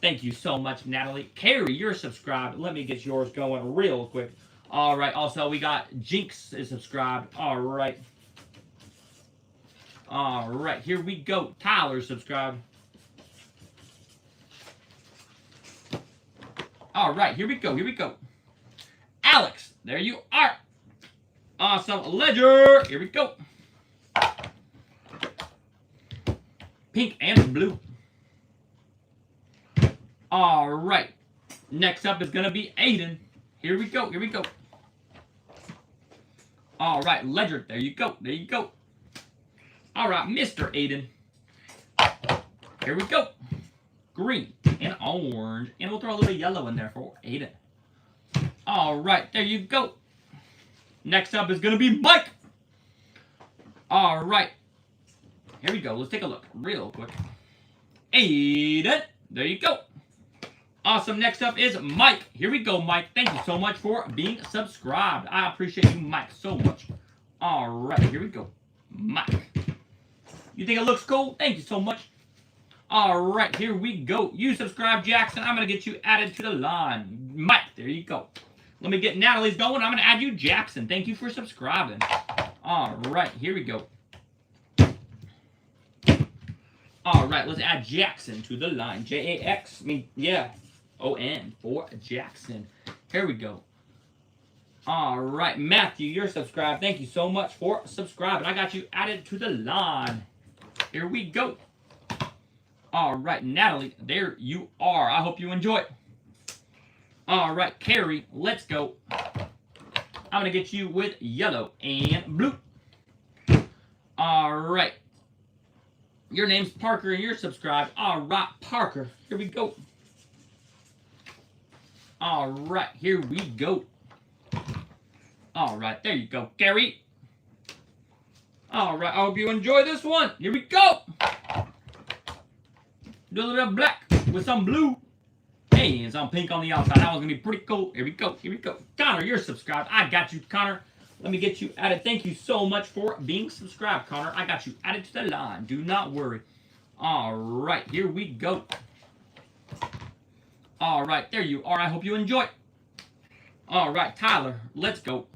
Thank you so much, Natalie. Carrie, you're subscribed. Let me get yours going real quick. All right, also we got Jinx is subscribed. All right. All right, here we go. Tyler subscribed. All right, here we go. Here we go. Alex, there you are. Awesome. Ledger, here we go. Pink and blue. All right. Next up is going to be Aiden. Here we go. Here we go. All right, Ledger, there you go. There you go. All right, Mr. Aiden. Here we go. Green and orange. And we'll throw a little yellow in there for Aiden. All right, there you go. Next up is going to be Mike. All right. Here we go. Let's take a look real quick. Aiden. There you go. Awesome. Next up is Mike. Here we go, Mike. Thank you so much for being subscribed. I appreciate you, Mike, so much. All right. Here we go. Mike. You think it looks cool? Thank you so much. All right. Here we go. You subscribe, Jackson. I'm going to get you added to the line. Mike, there you go. Let me get Natalie's going. I'm going to add you, Jackson. Thank you for subscribing. All right. Here we go. All right. Let's add Jackson to the line. J-A-X. I mean, yeah. O-N for Jackson. Here we go. All right. Matthew, you're subscribed. Thank you so much for subscribing. I got you added to the line. Here we go. All right. Natalie, there you are. I hope you enjoy it. All right, Carrie, let's go. I'm going to get you with yellow and blue. All right. Your name's Parker and you're subscribed. All right, Parker. Here we go. All right, here we go. All right, there you go, Carrie. All right, I hope you enjoy this one. Here we go. Do a little black with some blue. Hey, and some pink on the outside. That one's going to be pretty cool. Here we go. Here we go. Connor, you're subscribed. I got you, Connor. Let me get you added. Thank you so much for being subscribed, Connor. I got you added to the line. Do not worry. All right. Here we go. All right. There you are. I hope you enjoy. All right, Tyler. Let's go.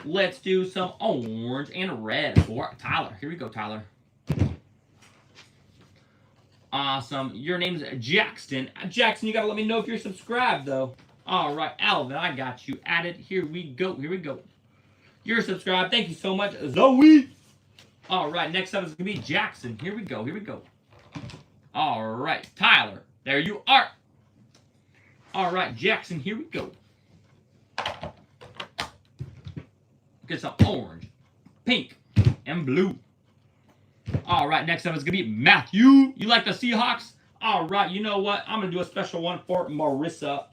Let's do some orange and red for Tyler. Here we go, Tyler. Awesome. Your name's Jackson. Jackson, you got to let me know if you're subscribed, though. All right, Alvin, I got you added. Here we go. Here we go. You're subscribed. Thank you so much, Zoe. All right, next up is going to be Jackson. Here we go. Here we go. All right, Tyler. There you are. All right, Jackson. Here we go. Get some orange, pink, and blue. All right, next up is going to be Matthew. You like the Seahawks? All right, you know what? I'm going to do a special one for Marissa.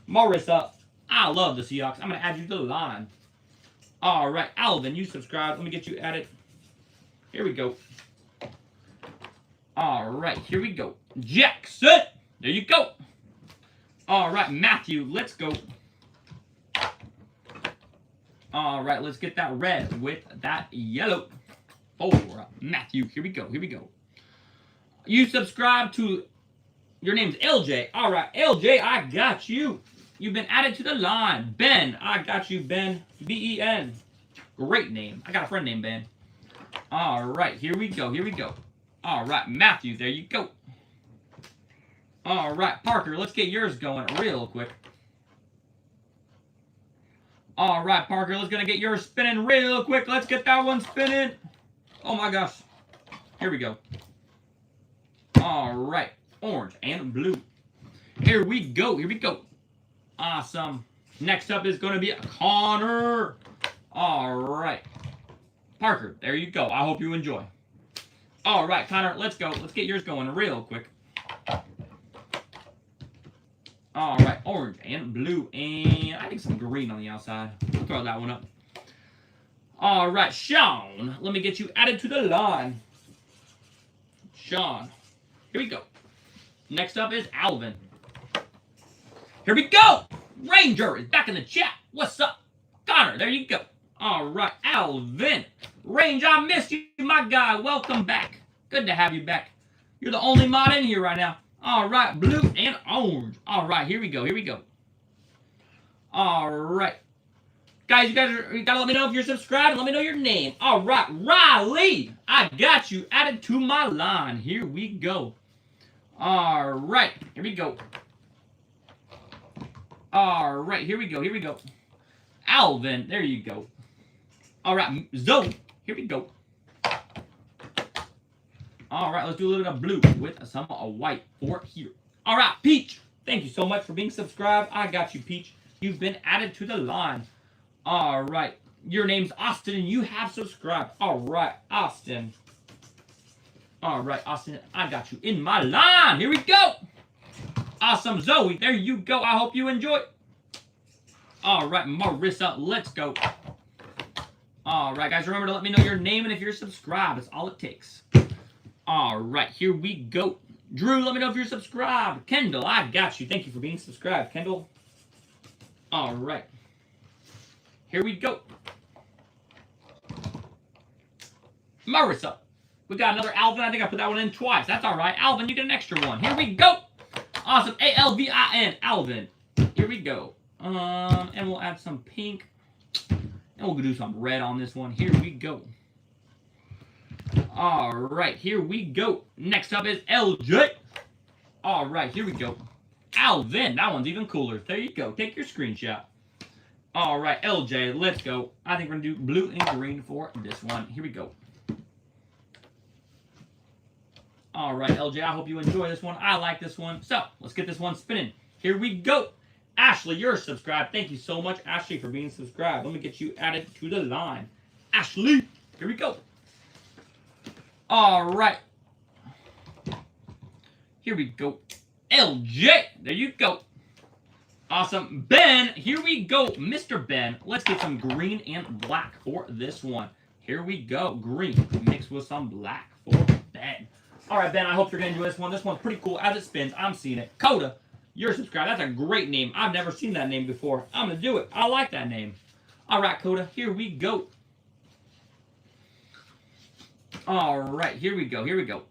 Marissa, I love the Seahawks. I'm going to add you to the line. All right, Alvin, you subscribe. Let me get you added. Here we go. All right, here we go. Jackson, there you go. All right, Matthew, let's go. All right, let's get that red with that yellow. For Matthew. Here we go. Here we go. You subscribe to, your name's LJ. All right, LJ, I got you. You've been added to the line. Ben, I got you, Ben. B-E-N. Great name. I got a friend named Ben. All right, here we go. Here we go. All right, Matthew, there you go. All right, Parker, let's get yours going real quick. All right, Parker, let's gonna get yours spinning real quick. Let's get that one spinning. Oh my gosh. Here we go. All right, orange and blue. Here we go. Here we go. Awesome. Next up is going to be Connor. All right. Parker, there you go. I hope you enjoy. All right, Connor, let's go. Let's get yours going real quick. All right, orange and blue, and I think some green on the outside. I'll throw that one up. All right, Sean, let me get you added to the line. Sean, here we go. Next up is Alvin. Here we go. Ranger is back in the chat. What's up? Connor, there you go. All right, Alvin. Range, I missed you, my guy. Welcome back. Good to have you back. You're the only mod in here right now. All right, blue and orange. All right, here we go. Here we go. All right. Guys, you gotta let me know if you're subscribed and let me know your name. All right, Riley. I got you added to my line. Here we go. All right, here we go. All right, here we go. Here we go. Alvin, there you go. All right, Zoe, here we go. All right, let's do a little bit of blue with some white for here. All right, Peach, thank you so much for being subscribed. I got you, Peach. You've been added to the line. All right, your name's Austin and you have subscribed. All right, Austin. All right, Austin, I got you in my line. Here we go. Awesome, Zoe, there you go. I hope you enjoy. All right, Marissa, let's go. All right, guys, remember to let me know your name and if you're subscribed. That's all it takes. All right, here we go. Drew, let me know if you're subscribed. Kendall, I got you. Thank you for being subscribed, Kendall. All right. Here we go. Marissa. We got another Alvin. I think I put that one in twice. That's all right. Alvin, you get an extra one. Here we go. Awesome. A-L-V-I-N. Alvin. Here we go. And we'll add some pink. And we'll do some red on this one. Here we go. All right. Here we go. Next up is LJ. All right. Here we go. Alvin. That one's even cooler. There you go. Take your screenshot. All right. LJ. Let's go. I think we're going to do blue and green for this one. Here we go. All right, LJ, I hope you enjoy this one. I like this one. So, let's get this one spinning. Here we go. Ashley, you're subscribed. Thank you so much, Ashley, for being subscribed. Let me get you added to the line. Ashley, here we go. All right. Here we go. LJ, there you go. Awesome. Ben, here we go. Mr. Ben, let's get some green and black for this one. Here we go. Green mixed with some black for Ben. All right, Ben, I hope you're going to enjoy this one. This one's pretty cool. As it spins, I'm seeing it. Coda, you're subscribed. That's a great name. I've never seen that name before. I'm going to do it. I like that name. All right, Coda, here we go. All right, here we go. Here we go.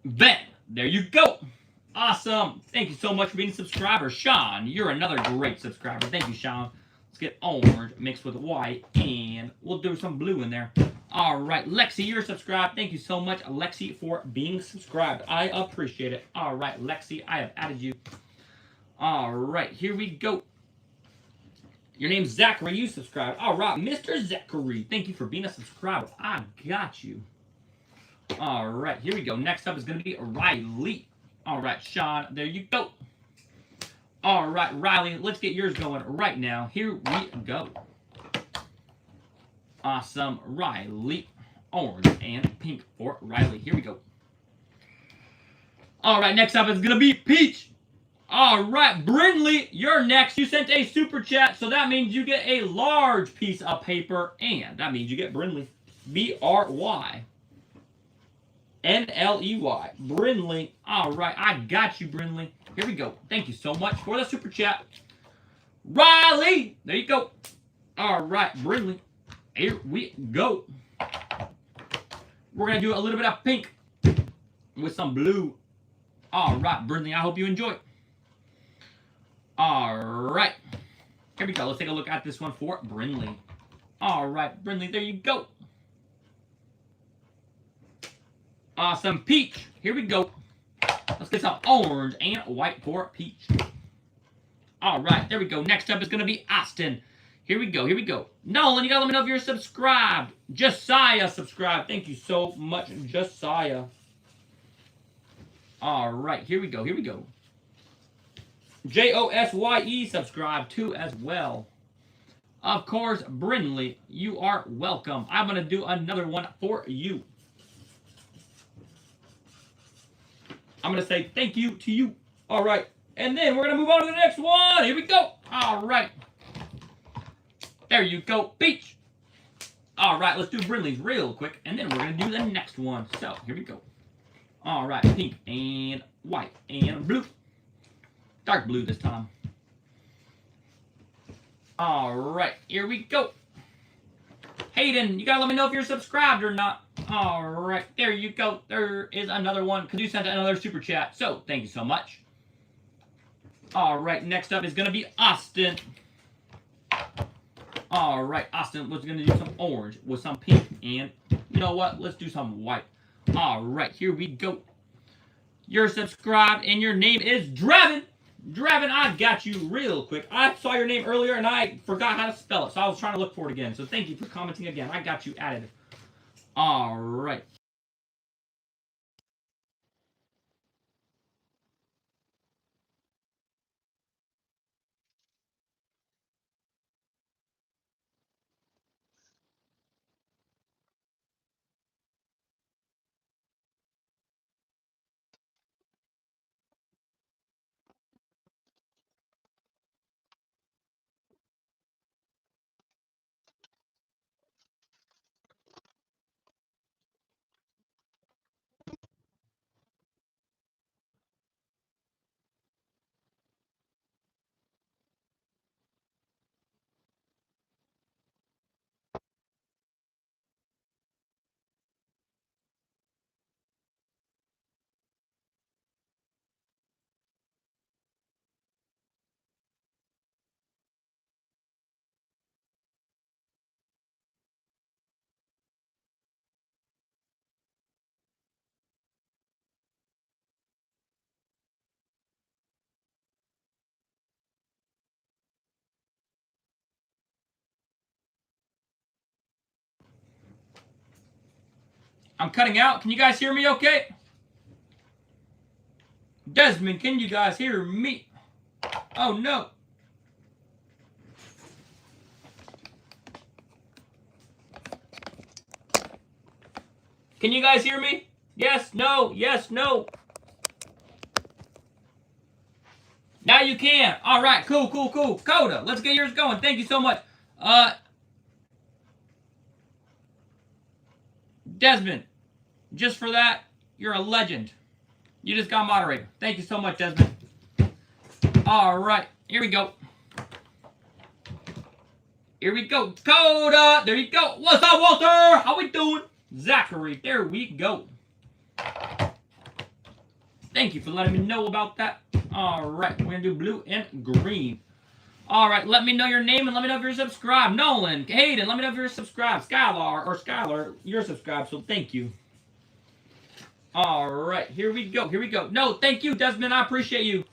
Ben, there you go. Awesome. Thank you so much for being a subscriber. Sean, you're another great subscriber. Thank you, Sean. Let's get orange mixed with white, and we'll do some blue in there. All right, Lexi, you're subscribed. Thank you so much, Lexi, for being subscribed. I appreciate it. All right, Lexi, I have added you. All right, here we go. Your name's Zachary. You subscribed. All right, Mr. Zachary. Thank you for being a subscriber. I got you. All right, here we go. Next up is going to be Riley. All right, Sean, there you go. All right, Riley, let's get yours going right now. Here we go. Awesome, Riley. Orange and pink for Riley. Here we go. All right, next up is going to be Peach. All right, Brindley, you're next. You sent a super chat, so that means you get a large piece of paper, and that means you get Brindley. B-R-Y-N-L-E-Y. Brindley. All right, I got you, Brindley. Here we go. Thank you so much for the super chat. Riley, there you go. All right, Brindley. Here we go. We're going to do a little bit of pink with some blue. All right, Brindley, I hope you enjoy. All right. Here we go. Let's take a look at this one for Brindley. All right, Brindley, there you go. Awesome. Peach. Here we go. Let's get some orange and white for Peach. All right, there we go. Next up is going to be Austin. Here we go. Here we go. Nolan, you gotta let me know if you're subscribed. Josiah subscribed. Thank you so much, Josiah. All right. Here we go. Here we go. Josye subscribed too as well. Of course, Brinley, you are welcome. I'm gonna do another one for you. I'm gonna say thank you to you. All right. And then we're gonna move on to the next one. Here we go. All right. There you go, Peach. All right, let's do Brinley's real quick, and then we're going to do the next one. So, here we go. All right, pink and white and blue. Dark blue this time. All right, here we go. Hayden, you got to let me know if you're subscribed or not. All right, there you go. There is another one because you sent another super chat. So, thank you so much. All right, next up is going to be Austin. All right, Austin was going to do some orange with some pink, and you know what? Let's do some white. All right, here we go. You're subscribed, and your name is Draven. Draven, I got you real quick. I saw your name earlier, and I forgot how to spell it, so I was trying to look for it again. So thank you for commenting again. I got you added. All right. I'm cutting out. Can you guys hear me okay? Desmond, can you guys hear me? Oh, no. Can you guys hear me? Yes, no, yes, no. Now you can. All right, cool, cool, cool. Coda, let's get yours going. Thank you so much. Desmond, just for that, you're a legend. You just got moderator. Thank you so much, Desmond. All right, here we go. Here we go. Coda, there you go. What's up, Walter? How we doing? Zachary, there we go. Thank you for letting me know about that. All right, we're going to do blue and green. All right, let me know your name and let me know if you're subscribed. Nolan, Hayden, let me know if you're subscribed. Skylar, you're subscribed, so thank you. All right, here we go. Here we go. No, thank you, Desmond. I appreciate you.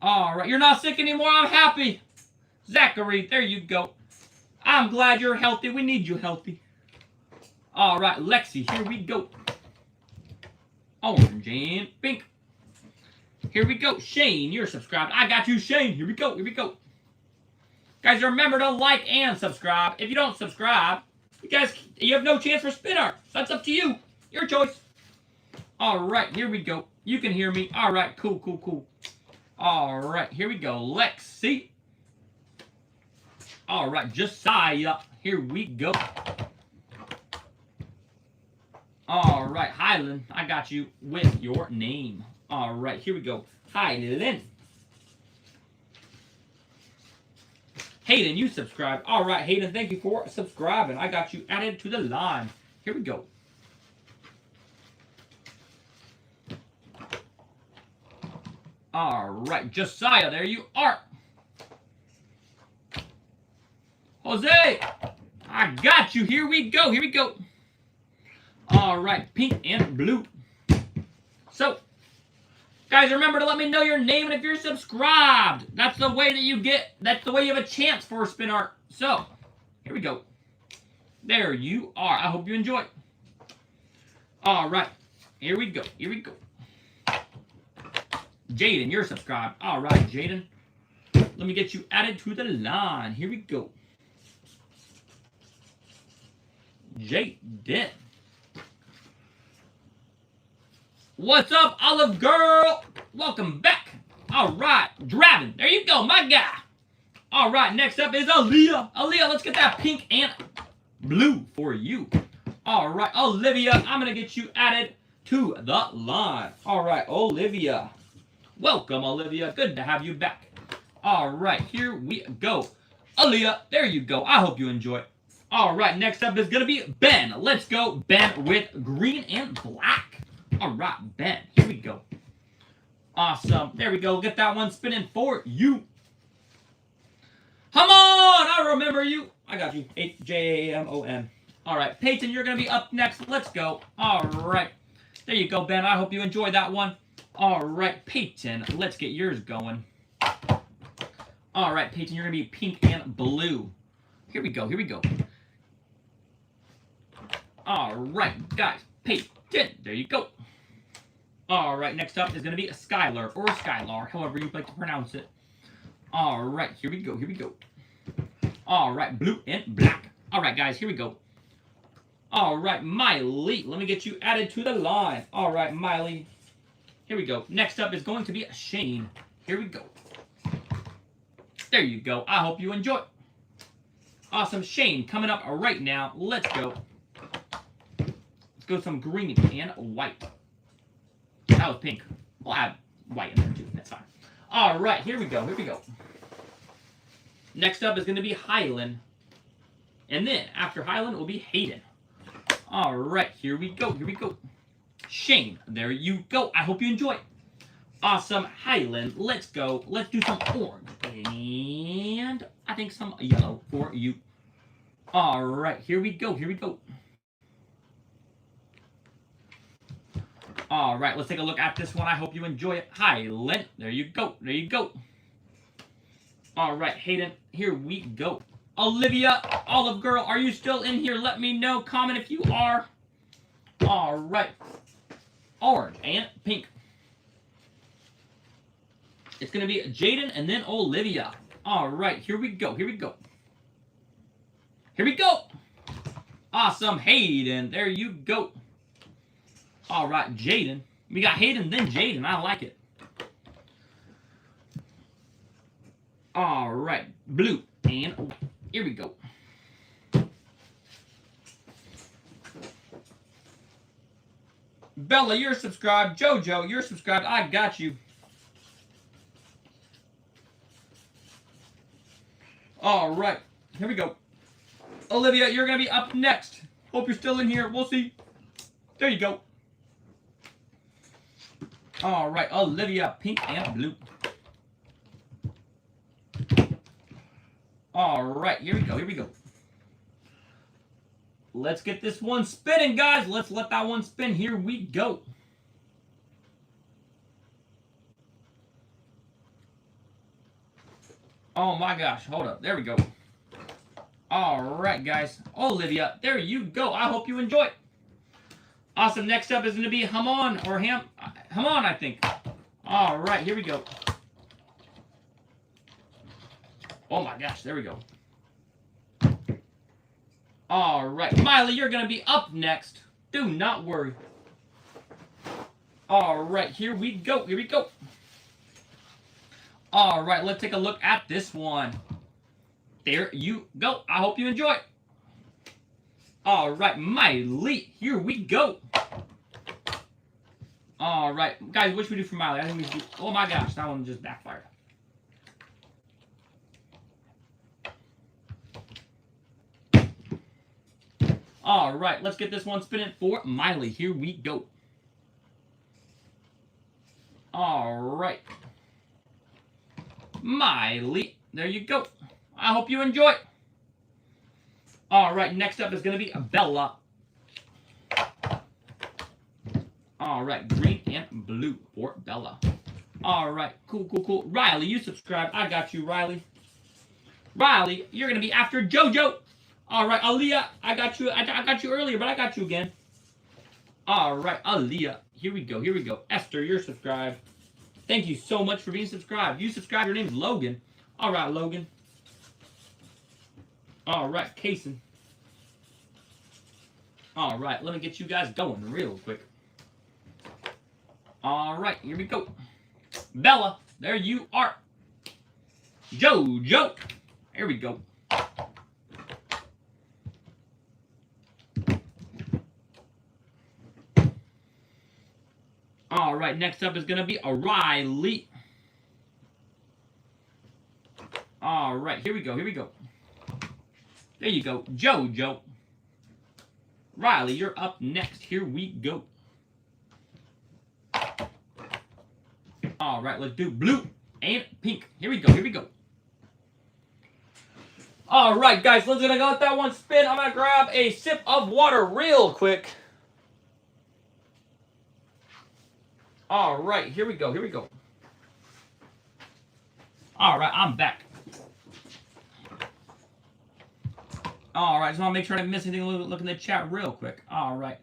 All right, you're not sick anymore. I'm happy. Zachary, there you go. I'm glad you're healthy. We need you healthy. All right, Lexi, here we go. Orange and pink. Here we go. Shane, you're subscribed. I got you, Shane. Here we go. Here we go. Guys, remember to like and subscribe. If you don't subscribe, you have no chance for spin art. That's up to you. Your choice. All right, here we go. You can hear me. All right, cool, cool, cool. All right, here we go. Lexi. All right, Josiah. Here we go. All right, Highland, I got you with your name. All right, here we go. Highland. Hayden, you subscribed. All right, Hayden, thank you for subscribing. I got you added to the line. Here we go. All right, Josiah, there you are. Jose, I got you. Here we go. Here we go. All right, pink and blue. So, Guys, remember to let me know your name and if you're subscribed. That's the way you have a chance for a spin art. So, here we go. There you are. I hope you enjoy. All right. Here we go. Here we go. Jaden, you're subscribed. All right, Jaden. Let me get you added to the line. Here we go. Jaden. What's up, Olive Girl? Welcome back. All right, Draven. There you go, my guy. All right, next up is Aaliyah. Aaliyah, let's get that pink and blue for you. All right, Olivia, I'm going to get you added to the line. All right, Olivia. Welcome, Olivia. Good to have you back. All right, here we go. Aaliyah, there you go. I hope you enjoy. All right, next up is going to be Ben. Let's go, Ben, with green and black. All right, Ben. Here we go. Awesome. There we go. Get that one spinning for you. Come on! I remember you. I got you. H-J-A-M-O-N. All right, Peyton, you're going to be up next. Let's go. All right. There you go, Ben. I hope you enjoyed that one. All right, Peyton, let's get yours going. All right, Peyton, you're going to be pink and blue. Here we go. Here we go. All right, guys. Peyton, there you go. All right, next up is going to be a Skylar or Skylar, however you'd like to pronounce it. All right, here we go, here we go. All right, blue and black. All right, guys, here we go. All right, Miley, let me get you added to the line. All right, Miley, here we go. Next up is going to be a Shane. Here we go. There you go. I hope you enjoy. Awesome, Shane, coming up right now. Let's go. Let's go some green and white. That was pink. We'll add white in there too. That's fine. All right, here we go. Here we go. Next up is going to be Highland. And then after Highland will be Hayden. All right, here we go. Here we go. Shane, there you go. I hope you enjoy. Awesome, Highland. Let's go. Let's do some orange. And I think some yellow for you. All right, here we go. Here we go. All right, let's take a look at this one. I hope you enjoy it. Highland, there you go. There you go. All right, Hayden, here we go. Olivia, Olive Girl, are you still in here? Let me know. Comment if you are. All right. Orange and pink. It's going to be Jaden and then Olivia. All right, here we go. Here we go. Here we go. Awesome, Hayden. There you go. All right, Jaden. We got Hayden, then Jaden. I like it. All right, blue and white. Here we go. Bella, you're subscribed. Jojo, you're subscribed. I got you. All right, here we go. Olivia, you're going to be up next. Hope you're still in here. We'll see. There you go. All right, Olivia, pink and blue. All right, here we go. Here we go. Let's get this one spinning, guys. Let's let that one spin. Here we go. Oh my gosh, hold up. There we go. All right, guys. Olivia, there you go. I hope you enjoy it. Awesome. Next up is going to be Hamon or Hamon, I think. All right, here we go. Oh my gosh, there we go. All right, Miley, you're going to be up next. Do not worry. All right, here we go. Here we go. All right, let's take a look at this one. There you go. I hope you enjoy it. All right, Miley, here we go. All right, guys, what should we do for Miley? I think we should do, oh my gosh, that one just backfired. All right, let's get this one spinning for Miley. Here we go. All right. Miley, there you go. I hope you enjoy it. All right, next up is going to be Bella. All right, green and blue for Bella. All right, cool, cool, cool. Riley, you subscribed. I got you, Riley. Riley, you're gonna be after JoJo. All right, Aaliyah, I got you. I got you earlier, but I got you again. All right, Aaliyah. Here we go. Here we go. Esther, you're subscribed. Thank you so much for being subscribed. You subscribed. Your name's Logan. All right, Logan. All right, Kason. All right, let me get you guys going real quick. All right, here we go. Bella, there you are. JoJo. Here we go. All right, next up is going to be Riley. All right, here we go. Here we go. There you go. JoJo. Riley, you're up next. Here we go. All right, let's do blue and pink. Here we go. Here we go. All right, guys, let's gonna go with that one spin. I'm gonna grab a sip of water real quick. All right, here we go. Here we go. All right, I'm back. All right, just want to make sure I didn't miss anything. Look in the chat real quick. All right.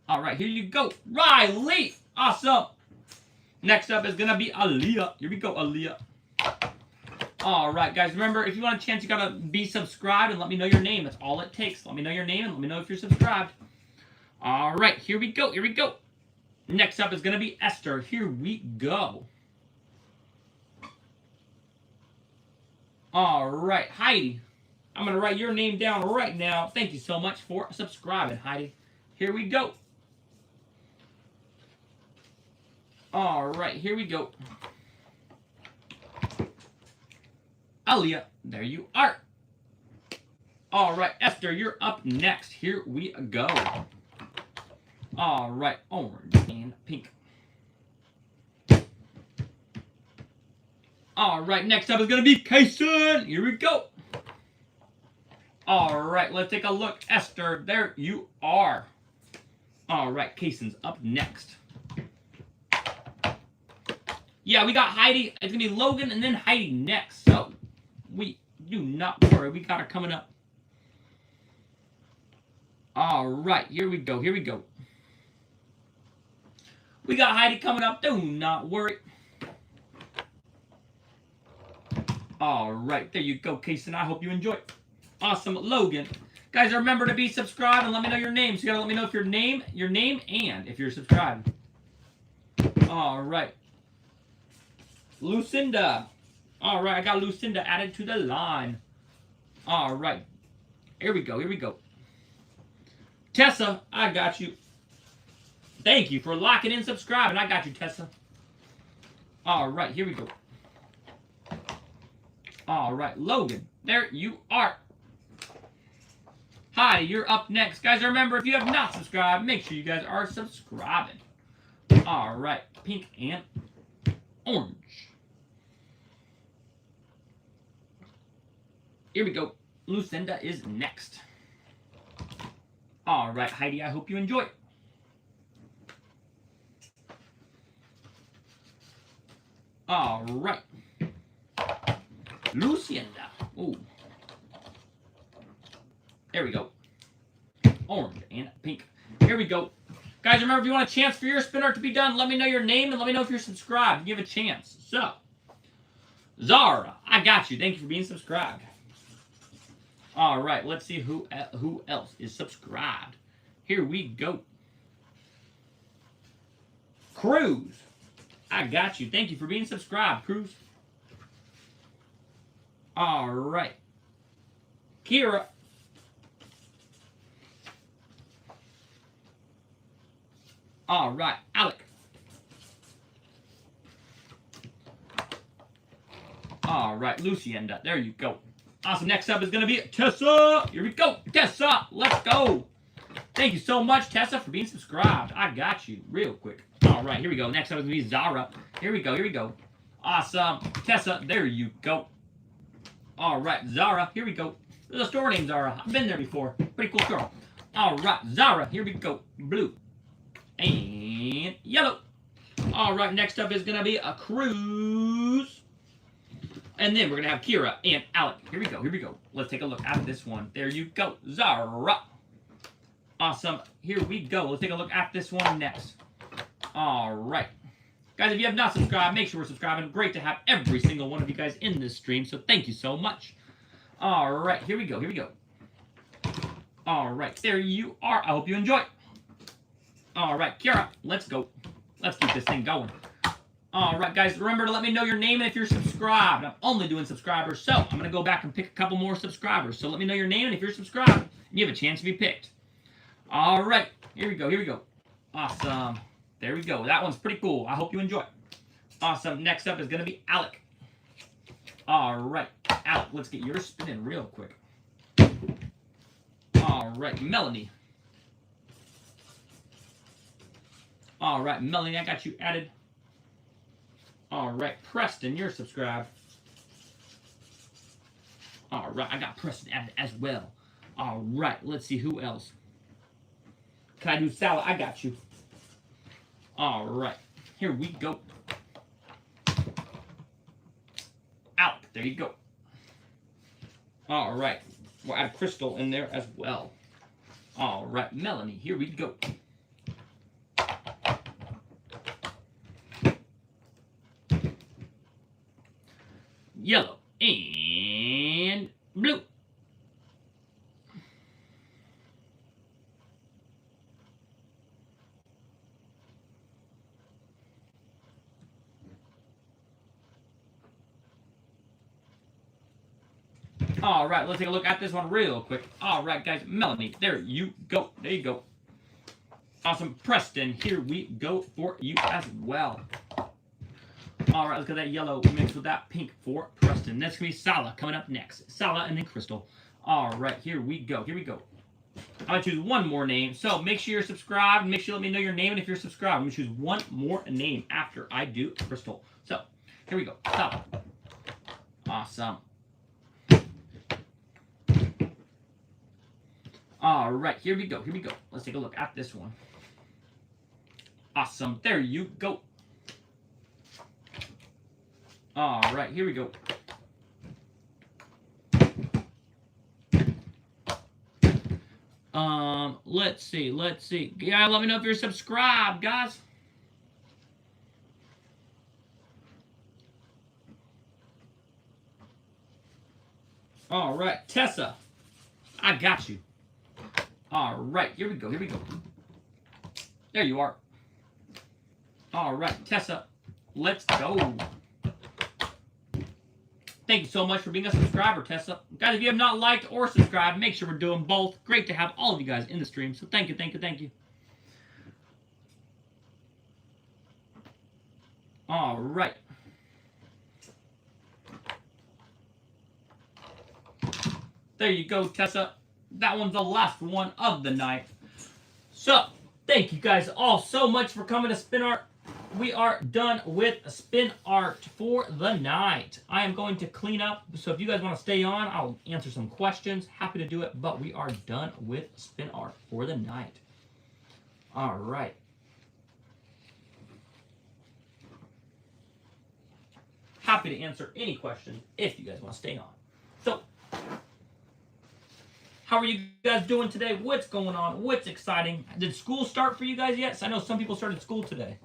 All right, here you go. Riley. Awesome. Next up is going to be Aaliyah. Here we go, Aaliyah. All right, guys. Remember, if you want a chance, you got to be subscribed and let me know your name. That's all it takes. Let me know your name and let me know if you're subscribed. All right, here we go. Here we go. Next up is going to be Esther. Here we go. All right, Heidi. I'm going to write your name down right now. Thank you so much for subscribing, Heidi. Here we go. All right, here we go. Aaliyah, there you are. All right, Esther, you're up next. Here we go. All right, orange and pink. All right, next up is going to be Kason. Here we go. All right, let's take a look. Esther, there you are. All right, Kason's up next. Yeah, we got Heidi. It's going to be Logan and then Heidi next. So, we do not worry. We got her coming up. All right, here we go. Here we go. We got Heidi coming up. Do not worry. All right, there you go, Kason. I hope you enjoy. Awesome, Logan. Guys, remember to be subscribed and let me know your name. So you gotta let me know if your name, and if you're subscribed. All right. Lucinda. All right, I got Lucinda added to the line. All right. Here we go. Here we go. Tessa, I got you. Thank you for locking in, subscribing. I got you, Tessa. All right, here we go. All right, Logan, there you are. Hi, you're up next. Guys, remember, if you have not subscribed, make sure you guys are subscribing. All right, pink and orange. Here we go. Lucinda is next. All right, Heidi, I hope you enjoy. All right. Lucinda. Ooh. There we go. Orange and pink. Here we go. Guys, remember, if you want a chance for your spinner to be done, let me know your name and let me know if you're subscribed. Give a chance. So, Zara, I got you. Thank you for being subscribed. All right, let's see who else is subscribed. Here we go. Cruz, I got you. Thank you for being subscribed, Cruz. All right. Kira. All right, Alec. All right, Lucinda. There you go. Awesome. Next up is going to be Tessa. Here we go. Tessa, let's go. Thank you so much, Tessa, for being subscribed. I got you real quick. All right, here we go. Next up is going to be Zara. Here we go. Here we go. Awesome. Tessa, there you go. All right, Zara. Here we go. There's a store named Zara. I've been there before. Pretty cool store. All right, Zara. Here we go. Blue and yellow. All right, next up is going to be a Cruz. And then we're going to have Kira and Alec. Here we go, here we go. Let's take a look at this one. There you go, Zara. Awesome, here we go. Let's take a look at this one next. All right. Guys, if you have not subscribed, make sure we're subscribing. Great to have every single one of you guys in this stream, so thank you so much. All right, here we go, here we go. All right, there you are. I hope you enjoy. All right, Kira, let's go. Let's keep this thing going. All right, guys, remember to let me know your name and if you're subscribed. I'm only doing subscribers, so I'm going to go back and pick a couple more subscribers. So let me know your name and if you're subscribed, and you have a chance to be picked. All right, here we go, here we go. Awesome. There we go. That one's pretty cool. I hope you enjoy. Awesome. Next up is going to be Alec. All right, Alec, let's get yours spinning real quick. All right, Melanie. All right, Melanie, I got you added. All right, Preston, you're subscribed. All right, I got Preston added as well. All right, let's see who else. Can I do Sal? I got you. All right, here we go. Alec, there you go. All right, we'll add Crystal in there as well. All right, Melanie, here we go. Yellow and blue. All right, let's take a look at this one real quick. All right, guys, Melanie, there you go. There you go. Awesome. Preston, here we go for you as well. All right, let's get that yellow mixed with that pink for Preston. That's going to be Sala coming up next. Sala and then Crystal. All right, here we go. Here we go. I'm going to choose one more name. So make sure you're subscribed. Make sure you let me know your name. And if you're subscribed, I'm going to choose one more name after I do Crystal. So here we go. Sala. Awesome. All right, here we go. Here we go. Let's take a look at this one. Awesome. There you go. All right, here we go. Let's see. Let's see. Yeah, let me know if you're subscribed, guys. All right, Tessa. I got you. All right, here we go. Here we go. There you are. All right, Tessa. Let's go. Thank you so much for being a subscriber, Tessa. Guys, if you have not liked or subscribed, make sure we're doing both. Great to have all of you guys in the stream. So thank you, thank you, thank you. All right. There you go, Tessa. That one's the last one of the night. So, thank you guys all so much for coming to Spin Art. We are done with Spin Art for the night. I am going to clean up, so if you guys want to stay on, I'll answer some questions. Happy to do it, but we are done with Spin Art for the night. All right. Happy to answer any questions if you guys want to stay on. So, how are you guys doing today? What's going on? What's exciting? Did school start for you guys yet? So I know some people started school today.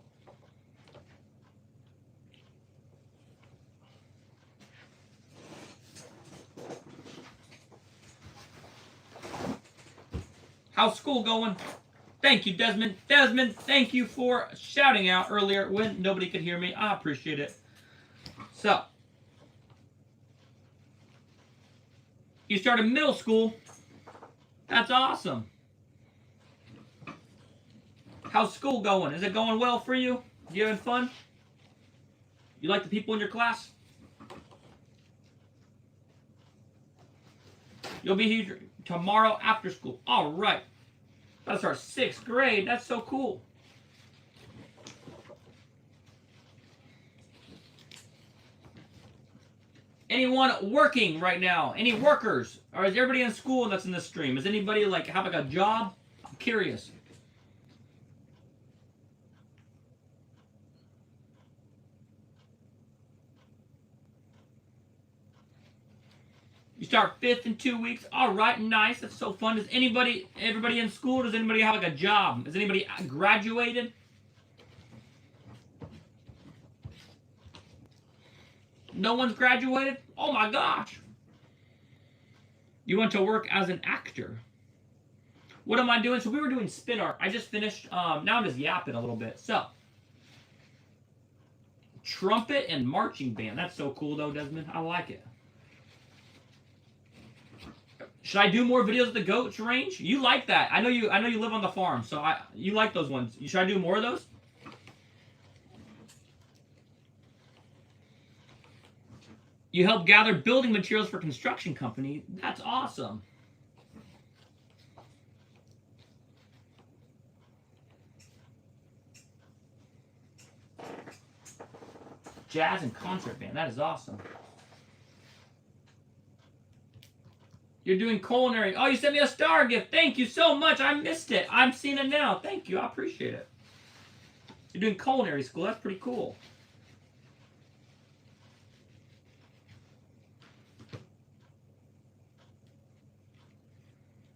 How's school going? Thank you, Desmond. Desmond, thank you for shouting out earlier when nobody could hear me. I appreciate it. So, you started middle school. That's awesome. How's school going? Is it going well for you? You having fun? You like the people in your class? You'll be here tomorrow after school. All right. That's our 6th grade. That's so cool. Anyone working right now? Any workers? Or is everybody in school that's in this stream? Is anybody like have like a job? I'm curious. You start 5th in 2 weeks. All right, nice. That's so fun. Does everybody in school, does anybody have like a job? Has anybody graduated? No one's graduated? Oh my gosh. You went to work as an actor. What am I doing? So we were doing spin art. I just finished. Now I'm just yapping a little bit. So, trumpet and marching band. That's so cool though, Desmond. I like it. Should I do more videos of the goats range? You like that? I know you live on the farm, so you like those ones. Should I do more of those? You help gather building materials for construction company. That's awesome. Jazz and concert band. That is awesome. You're doing culinary. Oh, you sent me a star gift. Thank you so much. I missed it. I'm seeing it now. Thank you. I appreciate it. You're doing culinary school. That's pretty cool.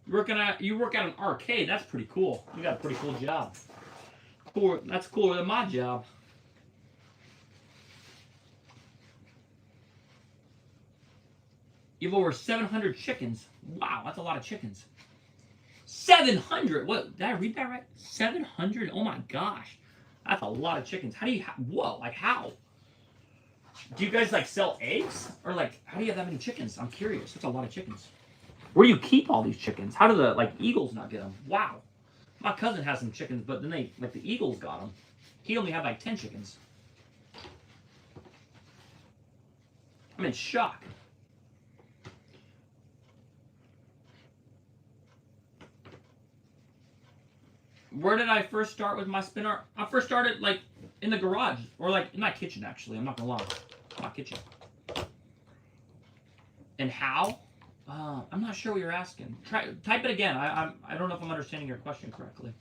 You work at an arcade. That's pretty cool. You got a pretty cool job. Cool. That's cooler than my job. You have over 700 chickens. Wow, that's a lot of chickens. 700? What? Did I read that right? 700? Oh my gosh. That's a lot of chickens. How do you, whoa, like how? Do you guys like sell eggs? Or like, how do you have that many chickens? I'm curious. That's a lot of chickens. Where do you keep all these chickens? How do the like eagles not get them? Wow. My cousin has some chickens, but then they, like the eagles got them. He only had like 10 chickens. I'm in shock. Where did I first start with my spin art? I first started like in the garage or like in my kitchen actually. I'm not gonna lie, my kitchen. And how? I'm not sure what you're asking. Type it again. I don't know if I'm understanding your question correctly.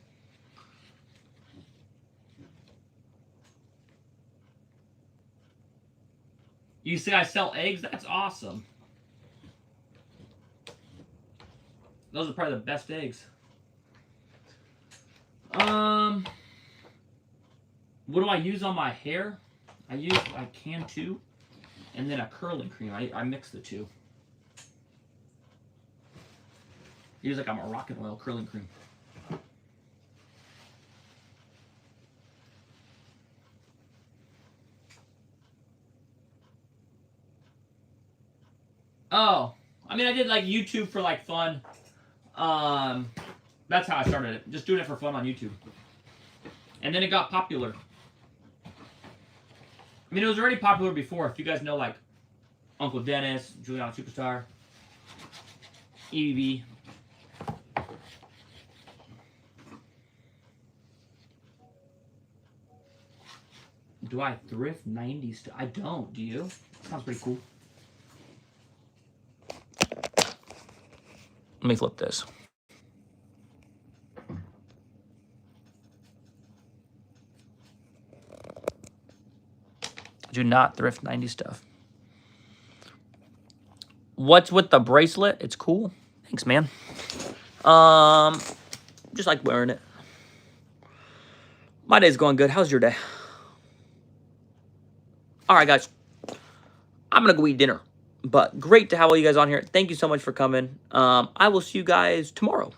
You say I sell eggs? That's awesome. Those are probably the best eggs. What do I use on my hair? I can too, and then a curling cream. I mix the two. Use like a Moroccan oil curling cream. Oh, I mean I did like YouTube for like fun. That's how I started it. Just doing it for fun on YouTube. And then it got popular. I mean, it was already popular before. If you guys know, like, Uncle Dennis, Juliana Superstar, Evie. Do I thrift 90s? I don't. Do you? Sounds pretty cool. Let me flip this. Do not thrift 90s stuff. What's with the bracelet? It's cool. Thanks, man. Just like wearing it. My day's going good. How's your day? All right, guys. I'm going to go eat dinner. But great to have all you guys on here. Thank you so much for coming. I will see you guys tomorrow.